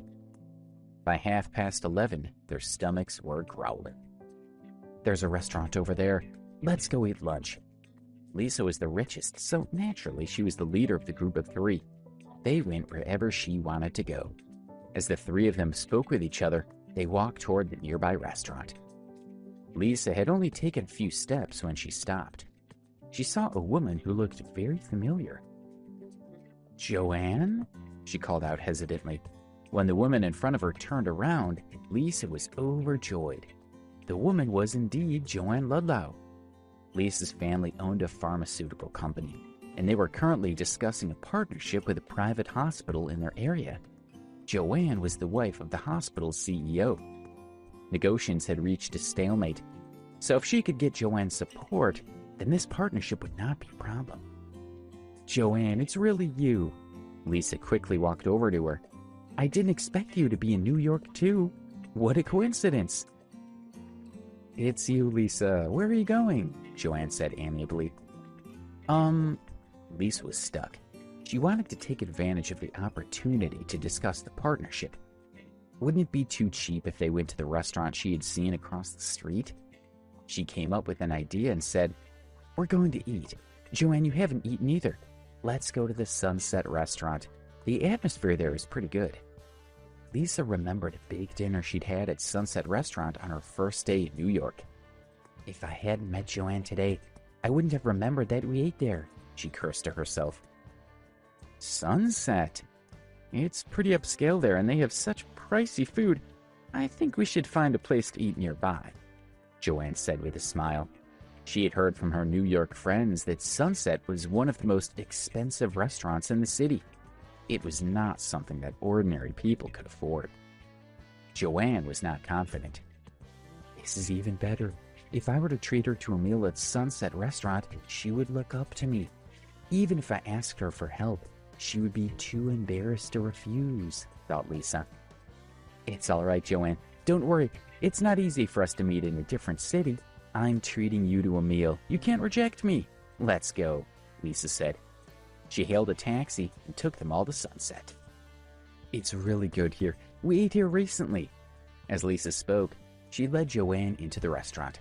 By 11:30, their stomachs were growling. "There's a restaurant over there. Let's go eat lunch." Lisa was the richest, so naturally she was the leader of the group of three. They went wherever she wanted to go. As the three of them spoke with each other, they walked toward the nearby restaurant. Lisa had only taken a few steps when she stopped. She saw a woman who looked very familiar. "Joanne?" she called out hesitantly. When the woman in front of her turned around, Lisa was overjoyed. The woman was indeed Joanne Ludlow. Lisa's family owned a pharmaceutical company, and they were currently discussing a partnership with a private hospital in their area. Joanne was the wife of the hospital's CEO. Negotiations had reached a stalemate, so if she could get Joanne's support, then this partnership would not be a problem. "Joanne, it's really you." Lisa quickly walked over to her. "I didn't expect you to be in New York too. What a coincidence." "It's you, Lisa. Where are you going?" Joanne said amiably. Lisa was stuck. She wanted to take advantage of the opportunity to discuss the partnership. Wouldn't it be too cheap if they went to the restaurant she had seen across the street? She came up with an idea and said, "We're going to eat. Joanne, you haven't eaten either. Let's go to the Sunset restaurant. The atmosphere there is pretty good." Lisa remembered a big dinner she'd had at Sunset Restaurant on her first day in New York. "If I hadn't met Joanne today, I wouldn't have remembered that we ate there," she cursed to herself. "Sunset? It's pretty upscale there, and they have such pricey food. I think we should find a place to eat nearby," Joanne said with a smile. She had heard from her New York friends that Sunset was one of the most expensive restaurants in the city. It was not something that ordinary people could afford. Joanne was not confident. "This is even better. If I were to treat her to a meal at Sunset Restaurant, she would look up to me. Even if I asked her for help, she would be too embarrassed to refuse," thought Lisa. "It's all right, Joanne. Don't worry. It's not easy for us to meet in a different city. I'm treating you to a meal. You can't reject me. Let's go," Lisa said. She hailed a taxi and took them all to Sunset. "It's really good here. We ate here recently." As Lisa spoke, she led Joanne into the restaurant.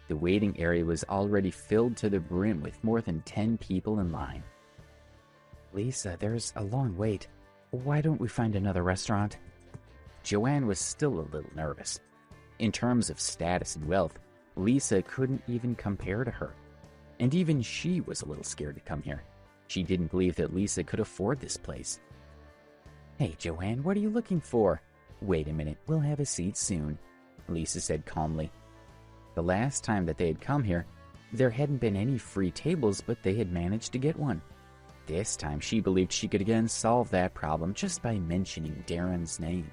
The waiting area was already filled to the brim with more than 10 people in line. Lisa, there's a long wait. Why don't we find another restaurant? Joanne was still a little nervous. In terms of status and wealth, Lisa couldn't even compare to her. And even she was a little scared to come here. She didn't believe that Lisa could afford this place. Hey, Joanne, what are you looking for? Wait a minute, we'll have a seat soon, Lisa said calmly. The last time that they had come here, there hadn't been any free tables, but they had managed to get one. This time she believed she could again solve that problem just by mentioning Darren's name.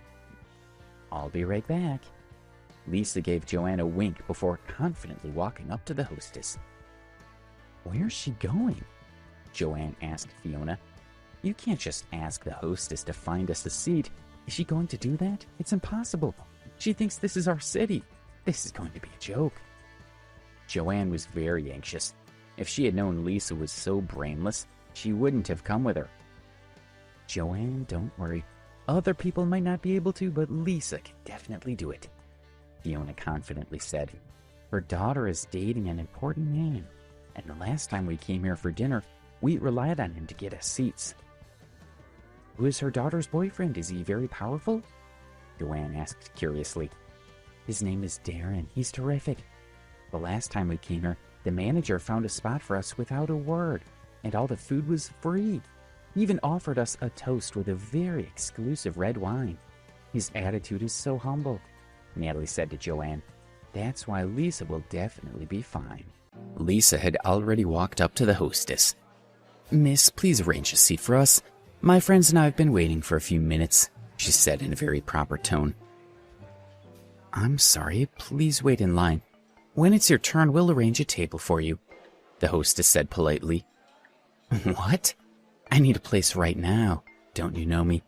I'll be right back. Lisa gave Joanne a wink before confidently walking up to the hostess. Where's she going? Joanne asked Fiona. You can't just ask the hostess to find us a seat. Is she going to do that? It's impossible. She thinks this is our city. This is going to be a joke. Joanne was very anxious. If she had known Lisa was so brainless, she wouldn't have come with her. Joanne, don't worry. Other people might not be able to, but Lisa can definitely do it, Fiona confidently said. Her daughter is dating an important man, and the last time we came here for dinner, we relied on him to get us seats. Who is her daughter's boyfriend? Is he very powerful? Joanne asked curiously. His name is Darren. He's terrific. The last time we came here, the manager found a spot for us without a word, and all the food was free. He even offered us a toast with a very exclusive red wine. His attitude is so humble, Natalie said to Joanne. That's why Lisa will definitely be fine. Lisa had already walked up to the hostess. Miss, please arrange a seat for us. My friends and I have been waiting for a few minutes, she said in a very proper tone. I'm sorry, please wait in line. When it's your turn, we'll arrange a table for you, the hostess said politely. What? I need a place right now. Don't you know me?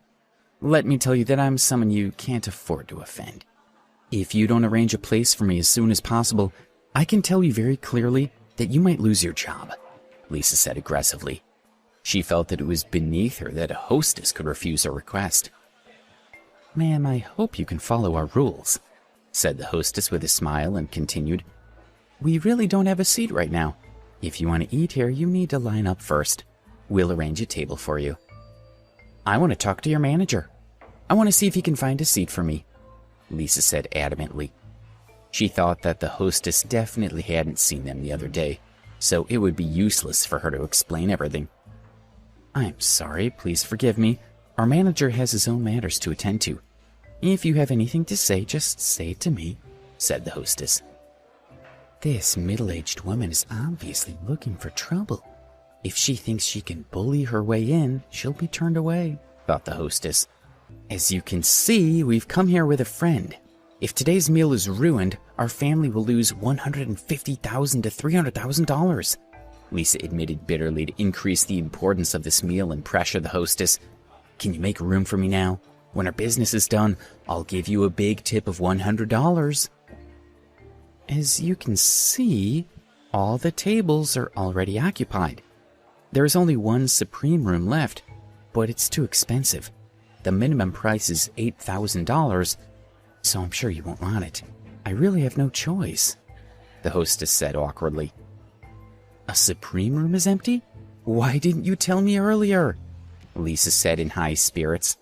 Let me tell you that I'm someone you can't afford to offend. If you don't arrange a place for me as soon as possible, I can tell you very clearly that you might lose your job, Lisa said aggressively. She felt that it was beneath her that a hostess could refuse a request. Ma'am, I hope you can follow our rules, said the hostess with a smile and continued. We really don't have a seat right now. If you want to eat here, you need to line up first. We'll arrange a table for you. I want to talk to your manager. I want to see if he can find a seat for me, Lisa said adamantly. She thought that the hostess definitely hadn't seen them the other day, so it would be useless for her to explain everything. I'm sorry, please forgive me. Our manager has his own matters to attend to. If you have anything to say, just say it to me, said the hostess. This middle-aged woman is obviously looking for trouble. If she thinks she can bully her way in, she'll be turned away, thought the hostess. As you can see, we've come here with a friend. If today's meal is ruined, our family will lose $150,000 to $300,000. Lisa admitted bitterly to increase the importance of this meal and pressure the hostess. Can you make room for me now? When our business is done, I'll give you a big tip of $100. As you can see, all the tables are already occupied. There is only one supreme room left, but it's too expensive. The minimum price is $8,000, so I'm sure you won't want it. I really have no choice, the hostess said awkwardly. A supreme room is empty? Why didn't you tell me earlier? Lisa said in high spirits.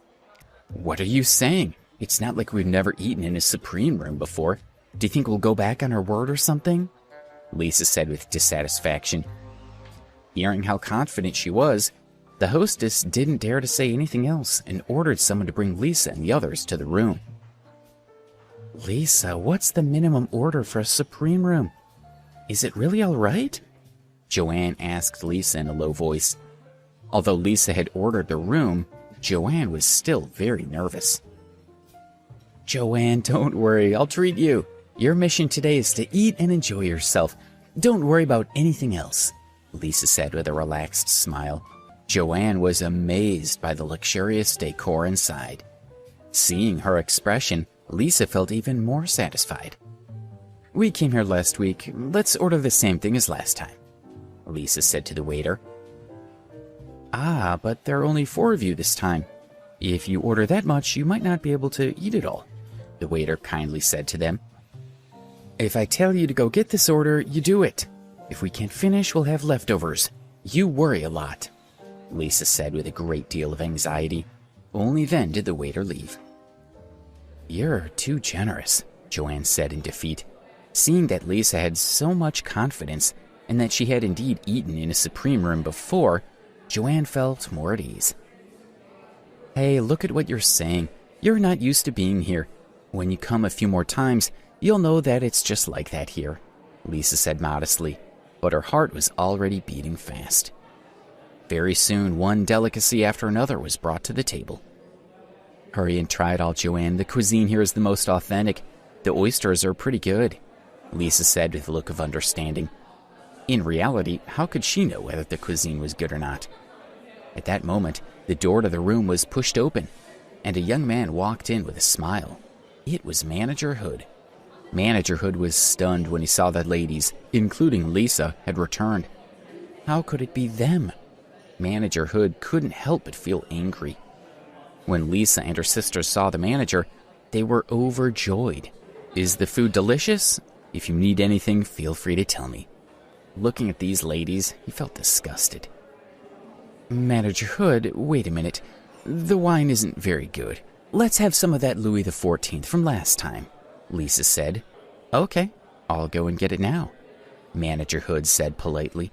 What are you saying? It's not like we've never eaten in a supreme room before. Do you think we'll go back on our word or something? Lisa said with dissatisfaction. Hearing how confident she was, the hostess didn't dare to say anything else and ordered someone to bring Lisa and the others to the room. Lisa, what's the minimum order for a supreme room? Is it really all right? Joanne asked Lisa in a low voice. Although Lisa had ordered the room, Joanne was still very nervous. Joanne, don't worry, I'll treat you. Your mission today is to eat and enjoy yourself. Don't worry about anything else, Lisa said with a relaxed smile. Joanne was amazed by the luxurious decor inside. Seeing her expression, Lisa felt even more satisfied. We came here last week. Let's order the same thing as last time, Lisa said to the waiter. Ah, but there are only 4 of you this time. If you order that much, you might not be able to eat it all, the waiter kindly said to them. If I tell you to go get this order, you do it. If we can't finish, we'll have leftovers. You worry a lot," Lisa said with a great deal of anxiety. Only then did the waiter leave. "You're too generous," Joanne said in defeat. Seeing that Lisa had so much confidence and that she had indeed eaten in a Supreme room before, Joanne felt more at ease. "Hey, look at what you're saying. You're not used to being here. When you come a few more times, you'll know that it's just like that here," Lisa said modestly, but her heart was already beating fast. Very soon, one delicacy after another was brought to the table. "Hurry and try it all, Joanne. The cuisine here is the most authentic. The oysters are pretty good," Lisa said with a look of understanding. In reality, how could she know whether the cuisine was good or not? At that moment, the door to the room was pushed open, and a young man walked in with a smile. It was Manager Hood. Manager Hood was stunned when he saw that ladies, including Lisa, had returned. How could it be them? Manager Hood couldn't help but feel angry. When Lisa and her sisters saw the manager, they were overjoyed. "Is the food delicious? If you need anything, feel free to tell me." Looking at these ladies, he felt disgusted. "Manager Hood, wait a minute. The wine isn't very good. Let's have some of that Louis XIV from last time," Lisa said. "Okay, I'll go and get it now," Manager Hood said politely.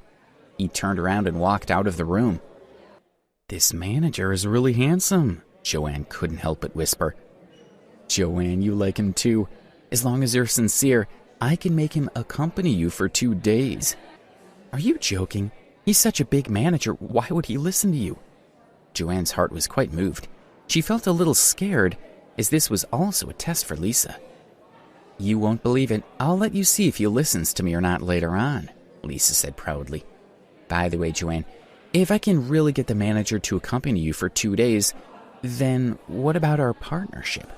He turned around and walked out of the room. "This manager is really handsome," Joanne couldn't help but whisper. "Joanne, you like him too. As long as you're sincere, I can make him accompany you for 2 days." "Are you joking? He's such a big manager. Why would he listen to you?" Joanne's heart was quite moved. She felt a little scared, as this was also a test for Lisa. "You won't believe it. I'll let you see if he listens to me or not later on," Lisa said proudly. "By the way, Joanne, if I can really get the manager to accompany you for 2 days, then what about our partnership?"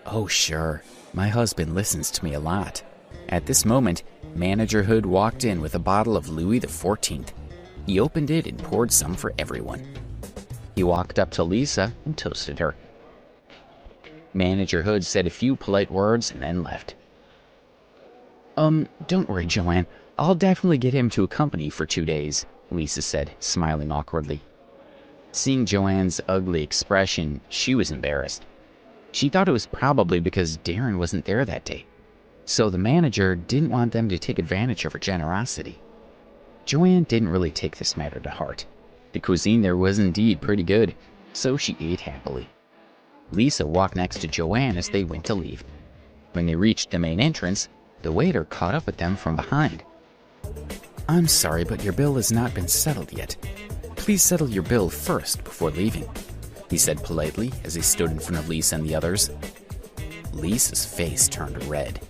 "Oh, sure. My husband listens to me a lot." At this moment, Manager Hood walked in with a bottle of Louis XIV. He opened it and poured some for everyone. He walked up to Lisa and toasted her. Manager Hood said a few polite words and then left. Don't worry, Joanne. I'll definitely get him to accompany you for 2 days," Lisa said, smiling awkwardly. Seeing Joanne's ugly expression, she was embarrassed. She thought it was probably because Darren wasn't there that day, so the manager didn't want them to take advantage of her generosity. Joanne didn't really take this matter to heart. The cuisine there was indeed pretty good, so she ate happily. Lisa walked next to Joanne as they went to leave. When they reached the main entrance, the waiter caught up with them from behind. "I'm sorry, but your bill has not been settled yet. Please settle your bill first before leaving," he said politely as he stood in front of Lisa and the others. Lisa's face turned red.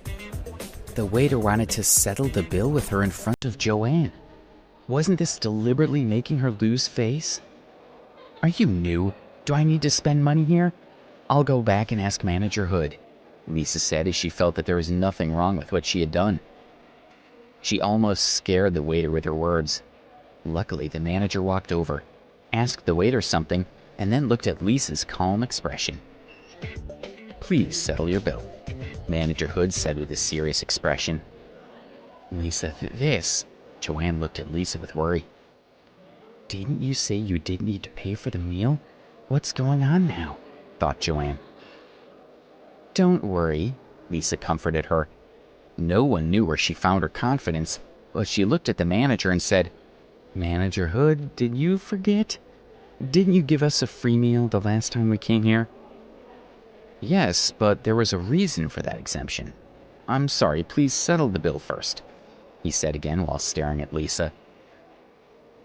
The waiter wanted to settle the bill with her in front of Joanne. Wasn't this deliberately making her lose face? "Are you new? Do I need to spend money here? I'll go back and ask Manager Hood," Lisa said as she felt that there was nothing wrong with what she had done. She almost scared the waiter with her words. Luckily, the manager walked over, asked the waiter something, and then looked at Lisa's calm expression. "Please settle your bill," Manager Hood said with a serious expression. "Lisa, this..." Joanne looked at Lisa with worry. "Didn't you say you didn't need to pay for the meal? What's going on now?" thought Joanne. "Don't worry," Lisa comforted her. No one knew where she found her confidence, but she looked at the manager and said, "Manager Hood, did you forget? Didn't you give us a free meal the last time we came here?" "Yes, but there was a reason for that exemption. I'm sorry, please settle the bill first," he said again while staring at Lisa.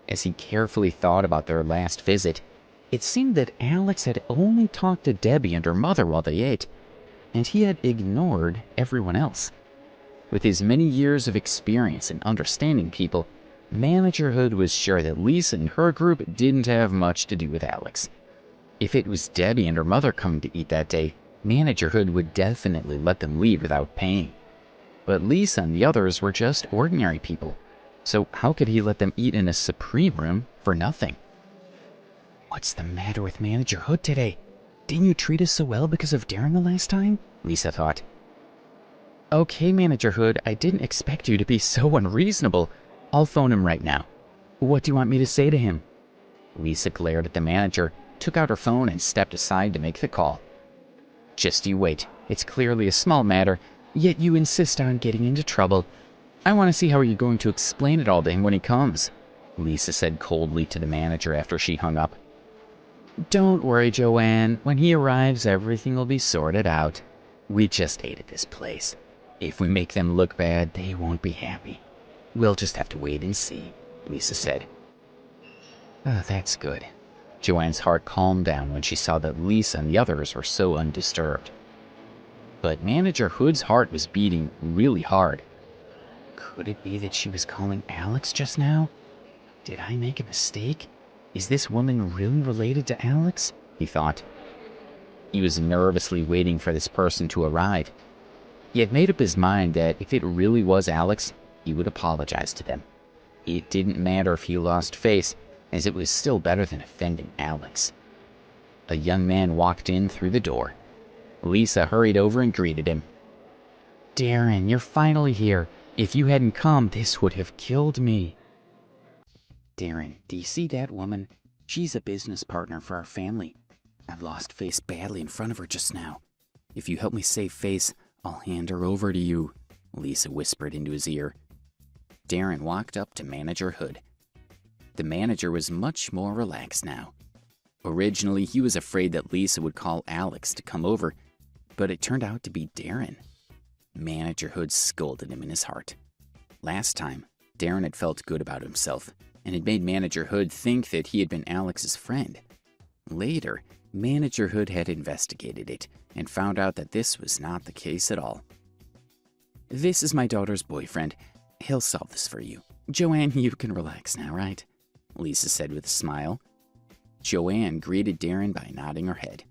As he carefully thought about their last visit, it seemed that Alex had only talked to Debbie and her mother while they ate, and he had ignored everyone else. With his many years of experience in understanding people, Manager Hood was sure that Lisa and her group didn't have much to do with Alex. If it was Debbie and her mother coming to eat that day, Manager Hood would definitely let them leave without paying. But Lisa and the others were just ordinary people, so how could he let them eat in a Supreme room for nothing? "What's the matter with Manager Hood today? Didn't you treat us so well because of Darren the last time?" Lisa thought. Okay, Manager Hood, I didn't expect you to be so unreasonable. I'll phone him right now. What do you want me to say to him? Lisa glared at the manager, took out her phone, and stepped aside to make the call. Just you wait. It's clearly a small matter, yet you insist on getting into trouble. I want to see how you're going to explain it all to him when he comes, Lisa said coldly to the manager after she hung up. Don't worry, Joanne. When he arrives, everything will be sorted out. We just ate at this place. If we make them look bad, they won't be happy. We'll just have to wait and see, Lisa said. Oh, that's good. Joanne's heart calmed down when she saw that Lisa and the others were so undisturbed. But Manager Hood's heart was beating really hard. Could it be that she was calling Alex just now? Did I make a mistake? Is this woman really related to Alex? He thought. He was nervously waiting for this person to arrive. He had made up his mind that if it really was Alex, he would apologize to them. It didn't matter if he lost face, as it was still better than offending Alex. A young man walked in through the door. Lisa hurried over and greeted him. Darren, you're finally here. If you hadn't come, this would have killed me. Darren, do you see that woman? She's a business partner for our family. I've lost face badly in front of her just now. If you help me save face, I'll hand her over to you, Lisa whispered into his ear. Darren walked up to Manager Hood. The manager was much more relaxed now. Originally, he was afraid that Lisa would call Alex to come over, but it turned out to be Darren. Manager Hood scolded him in his heart. Last time, Darren had felt good about himself, and had made Manager Hood think that he had been Alex's friend. Later, Manager Hood had investigated it and found out that this was not the case at all. This is my daughter's boyfriend. He'll solve this for you. Joanne, you can relax now, right? Lisa said with a smile. Joanne greeted Darren by nodding her head.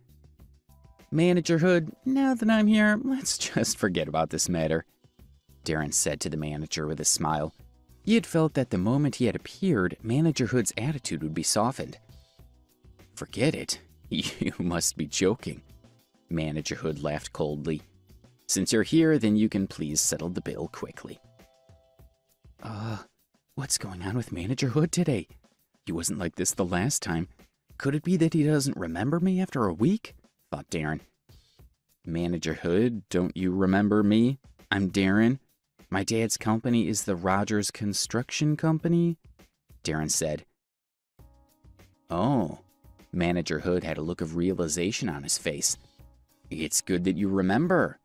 Manager Hood, now that I'm here, let's just forget about this matter, Darren said to the manager with a smile. He had felt that the moment he had appeared, Manager Hood's attitude would be softened. Forget it? You must be joking. Manager Hood laughed coldly. Since you're here, then you can please settle the bill quickly. What's going on with Manager Hood today? He wasn't like this the last time. Could it be that he doesn't remember me after a week? Thought Darren. Manager Hood, don't you remember me? I'm Darren. My dad's company is the Rogers Construction Company, Darren said. Oh. Manager Hood had a look of realization on his face. It's good that you remember.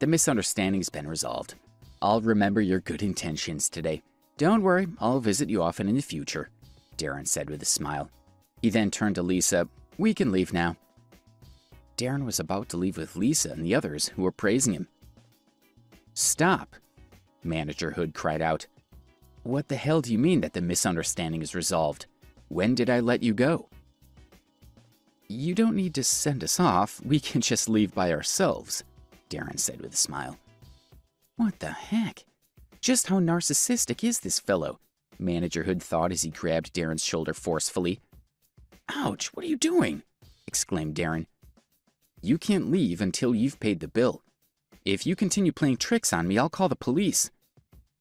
The misunderstanding's been resolved. I'll remember your good intentions today. Don't worry, I'll visit you often in the future, Darren said with a smile. He then turned to Lisa. We can leave now. Darren was about to leave with Lisa and the others who were praising him. Stop, Manager Hood cried out. What the hell do you mean that the misunderstanding is resolved? When did I let you go? You don't need to send us off. We can just leave by ourselves, Darren said with a smile. What the heck? Just how narcissistic is this fellow? Manager Hood thought as he grabbed Darren's shoulder forcefully. Ouch, what are you doing? Exclaimed Darren. You can't leave until you've paid the bill. If you continue playing tricks on me, I'll call the police,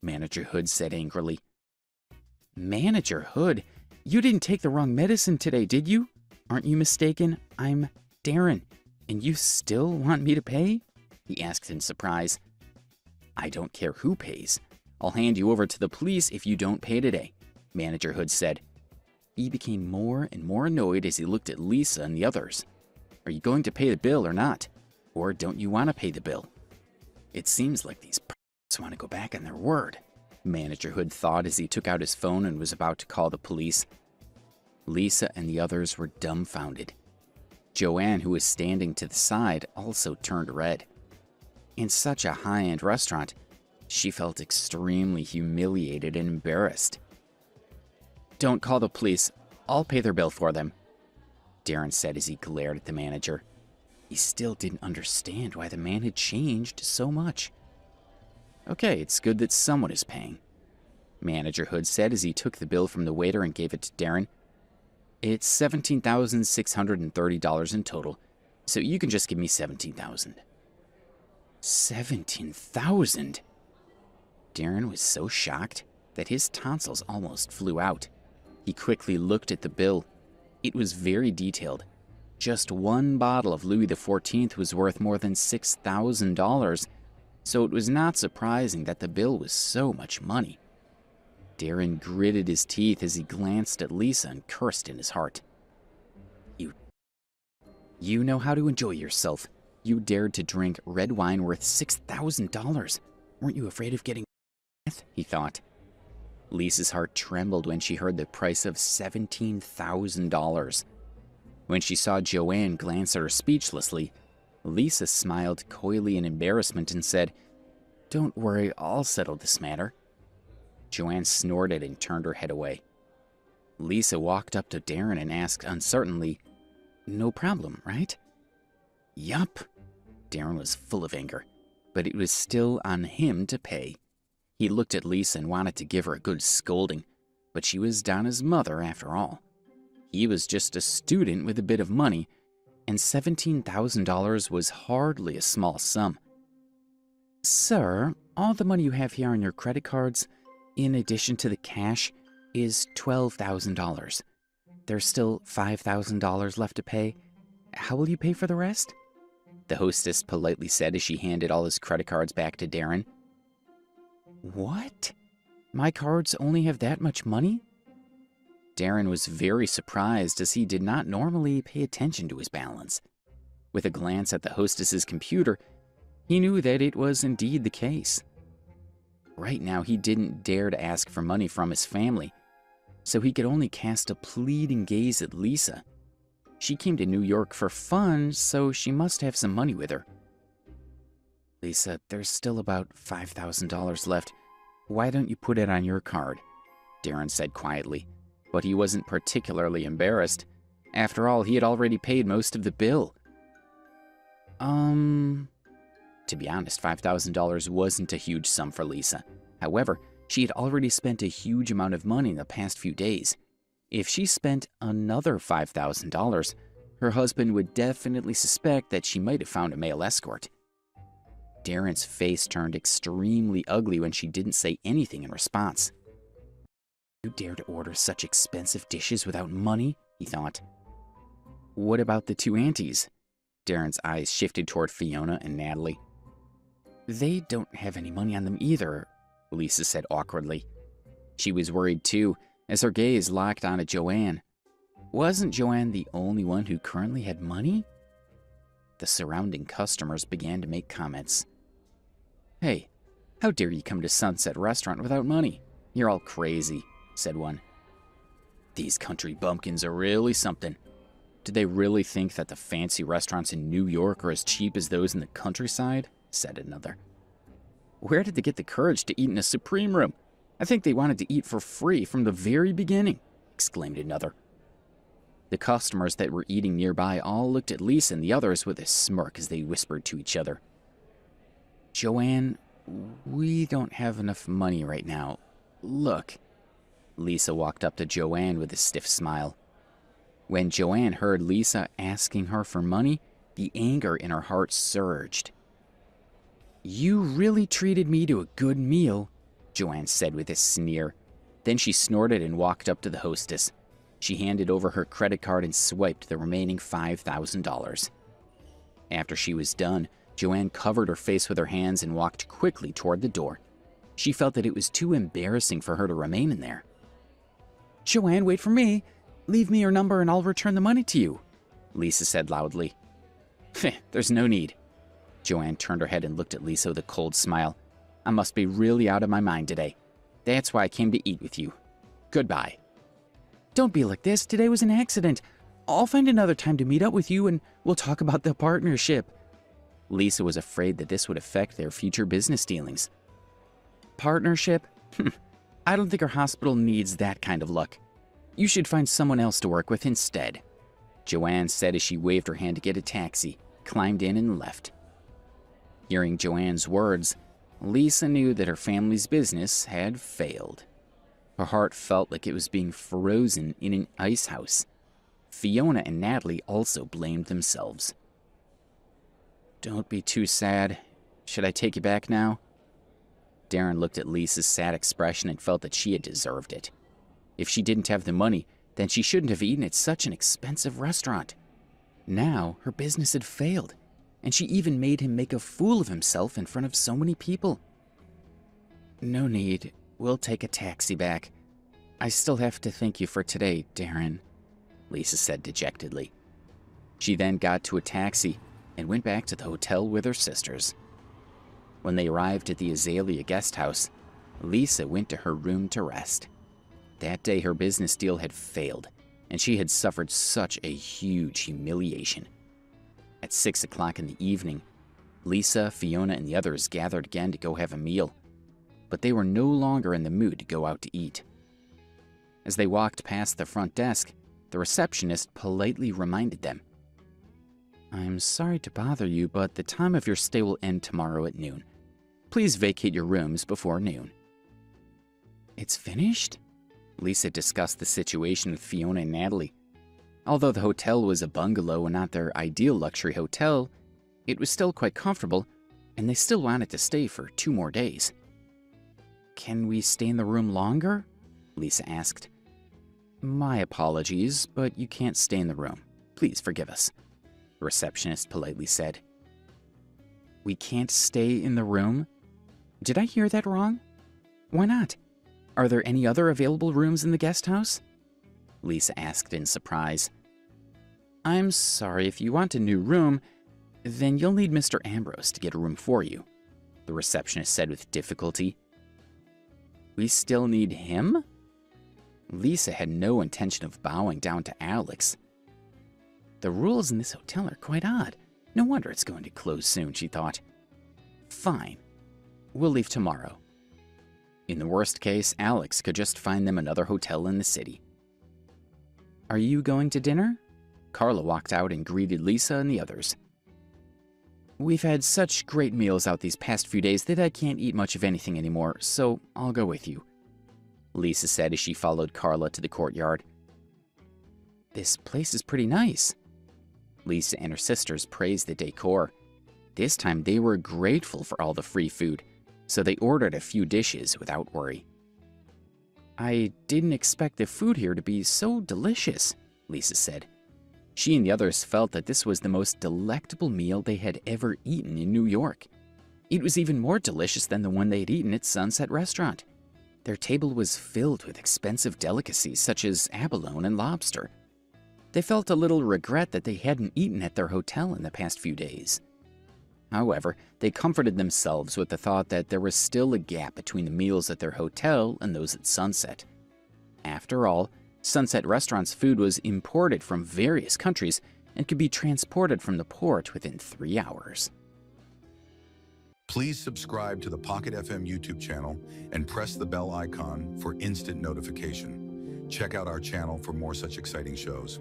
Manager Hood said angrily. Manager Hood, you didn't take the wrong medicine today, did you? Aren't you mistaken? I'm Darren, and you still want me to pay? He asked in surprise. I don't care who pays. I'll hand you over to the police if you don't pay today, Manager Hood said. He became more and more annoyed as he looked at Lisa and the others. Are you going to pay the bill or not? Or don't you want to pay the bill? It seems like these p***s want to go back on their word, Manager Hood thought as he took out his phone and was about to call the police. Lisa and the others were dumbfounded. Joanne, who was standing to the side, also turned red. In such a high-end restaurant, she felt extremely humiliated and embarrassed. Don't call the police. I'll pay their bill for them, Darren said as he glared at the manager. He still didn't understand why the man had changed so much. Okay, it's good that someone is paying, Manager Hood said as he took the bill from the waiter and gave it to Darren. It's $17,630 in total, so you can just give me $17,000. $17,000. Darren was so shocked that his tonsils almost flew out. He quickly looked at the bill. It was very detailed. Just one bottle of Louis XIV was worth more than $6,000, so it was not surprising that the bill was so much money. Darren gritted his teeth as he glanced at Lisa and cursed in his heart. You know how to enjoy yourself. You dared to drink red wine worth $6,000. Weren't you afraid of getting death? He thought. Lisa's heart trembled when she heard the price of $17,000. When she saw Joanne glance at her speechlessly, Lisa smiled coyly in embarrassment and said, "Don't worry, I'll settle this matter." Joanne snorted and turned her head away. Lisa walked up to Darren and asked uncertainly, "No problem, right?" "Yup." Darren was full of anger, but it was still on him to pay. He looked at Lisa and wanted to give her a good scolding, but she was Donna's mother after all. He was just a student with a bit of money, and $17,000 was hardly a small sum. "Sir, all the money you have here on your credit cards, in addition to the cash, is $12,000. There's still $5,000 left to pay. How will you pay for the rest?" The hostess politely said as she handed all his credit cards back to Darren. "What? My cards only have that much money?" Darren was very surprised as he did not normally pay attention to his balance. With a glance at the hostess's computer, he knew that it was indeed the case. Right now, he didn't dare to ask for money from his family, so he could only cast a pleading gaze at Lisa. She came to New York for fun, so she must have some money with her. "Lisa, there's still about $5,000 left. Why don't you put it on your card?" Darren said quietly, but he wasn't particularly embarrassed. After all, he had already paid most of the bill. To be honest, $5,000 wasn't a huge sum for Lisa. However, she had already spent a huge amount of money in the past few days. If she spent another $5,000, her husband would definitely suspect that she might have found a male escort. Darren's face turned extremely ugly when she didn't say anything in response. "You dare to order such expensive dishes without money?" he thought. "What about the two aunties?" Darren's eyes shifted toward Fiona and Natalie. "They don't have any money on them either," Lisa said awkwardly. She was worried too, as her gaze locked onto Joanne. Wasn't Joanne the only one who currently had money? The surrounding customers began to make comments. "Hey, how dare you come to Sunset Restaurant without money? You're all crazy," said one. "These country bumpkins are really something. Do they really think that the fancy restaurants in New York are as cheap as those in the countryside?" said another. "Where did they get the courage to eat in a Supreme room? I think they wanted to eat for free from the very beginning," exclaimed another. The customers that were eating nearby all looked at Lisa and the others with a smirk as they whispered to each other. "Joanne, we don't have enough money right now. Look." Lisa walked up to Joanne with a stiff smile. When Joanne heard Lisa asking her for money, the anger in her heart surged. "You really treated me to a good meal," Joanne said with a sneer. Then she snorted and walked up to the hostess. She handed over her credit card and swiped the remaining $5,000. After she was done, Joanne covered her face with her hands and walked quickly toward the door. She felt that it was too embarrassing for her to remain in there. "Joanne, wait for me. Leave me your number and I'll return the money to you," Lisa said loudly. "There's no need." Joanne turned her head and looked at Lisa with a cold smile. "I must be really out of my mind today. That's why I came to eat with you. Goodbye." "Don't be like this. Today was an accident. I'll find another time to meet up with you and we'll talk about the partnership." Lisa was afraid that this would affect their future business dealings. "Partnership? I don't think our hospital needs that kind of luck. You should find someone else to work with instead," Joanne said as she waved her hand to get a taxi, climbed in and left. Hearing Joanne's words, Lisa knew that her family's business had failed. Her heart felt like it was being frozen in an ice house. Fiona and Natalie also blamed themselves. "Don't be too sad. Should I take you back now? Darren looked at Lisa's sad expression and felt that she had deserved it. If she didn't have the money, then she shouldn't have eaten at such an expensive restaurant. Now, her business had failed, and she even made him make a fool of himself in front of so many people. No need. We'll take a taxi back. I still have to thank you for today, Darren, Lisa said dejectedly. She then got to a taxi and went back to the hotel with her sisters. When they arrived at the Azalea guest house, Lisa went to her room to rest. That day her business deal had failed, and she had suffered such a huge humiliation. At 6 o'clock in the evening, Lisa, Fiona, and the others gathered again to go have a meal, but they were no longer in the mood to go out to eat. As they walked past the front desk, the receptionist politely reminded them, "I'm sorry to bother you, but the time of your stay will end tomorrow at noon. Please vacate your rooms before noon." "It's finished?" Lisa discussed the situation with Fiona and Natalie. Although the hotel was a bungalow and not their ideal luxury hotel, it was still quite comfortable, and they still wanted to stay for 2 more days. "Can we stay in the room longer?" Lisa asked. "My apologies, but you can't stay in the room. Please forgive us," the receptionist politely said. "We can't stay in the room? Did I hear that wrong? Why not? Are there any other available rooms in the guest house?" Lisa asked in surprise. "I'm sorry, if you want a new room, then you'll need Mr. Ambrose to get a room for you," the receptionist said with difficulty. "We still need him?" Lisa had no intention of bowing down to Alex. The rules in this hotel are quite odd. No wonder it's going to close soon, she thought. Fine. We'll leave tomorrow. In the worst case, Alex could just find them another hotel in the city. "Are you going to dinner?" Carla walked out and greeted Lisa and the others. "We've had such great meals out these past few days that I can't eat much of anything anymore, so I'll go with you," Lisa said as she followed Carla to the courtyard. "This place is pretty nice." Lisa and her sisters praised the decor. This time they were grateful for all the free food, so they ordered a few dishes without worry. "I didn't expect the food here to be so delicious," Lisa said. She and the others felt that this was the most delectable meal they had ever eaten in New York. It was even more delicious than the one they had eaten at Sunset Restaurant. Their table was filled with expensive delicacies such as abalone and lobster. They felt a little regret that they hadn't eaten at their hotel in the past few days. However, they comforted themselves with the thought that there was still a gap between the meals at their hotel and those at Sunset. After all, Sunset Restaurant's food was imported from various countries and could be transported from the port within 3 hours. Please subscribe to the Pocket FM YouTube channel and press the bell icon for instant notification. Check out our channel for more such exciting shows.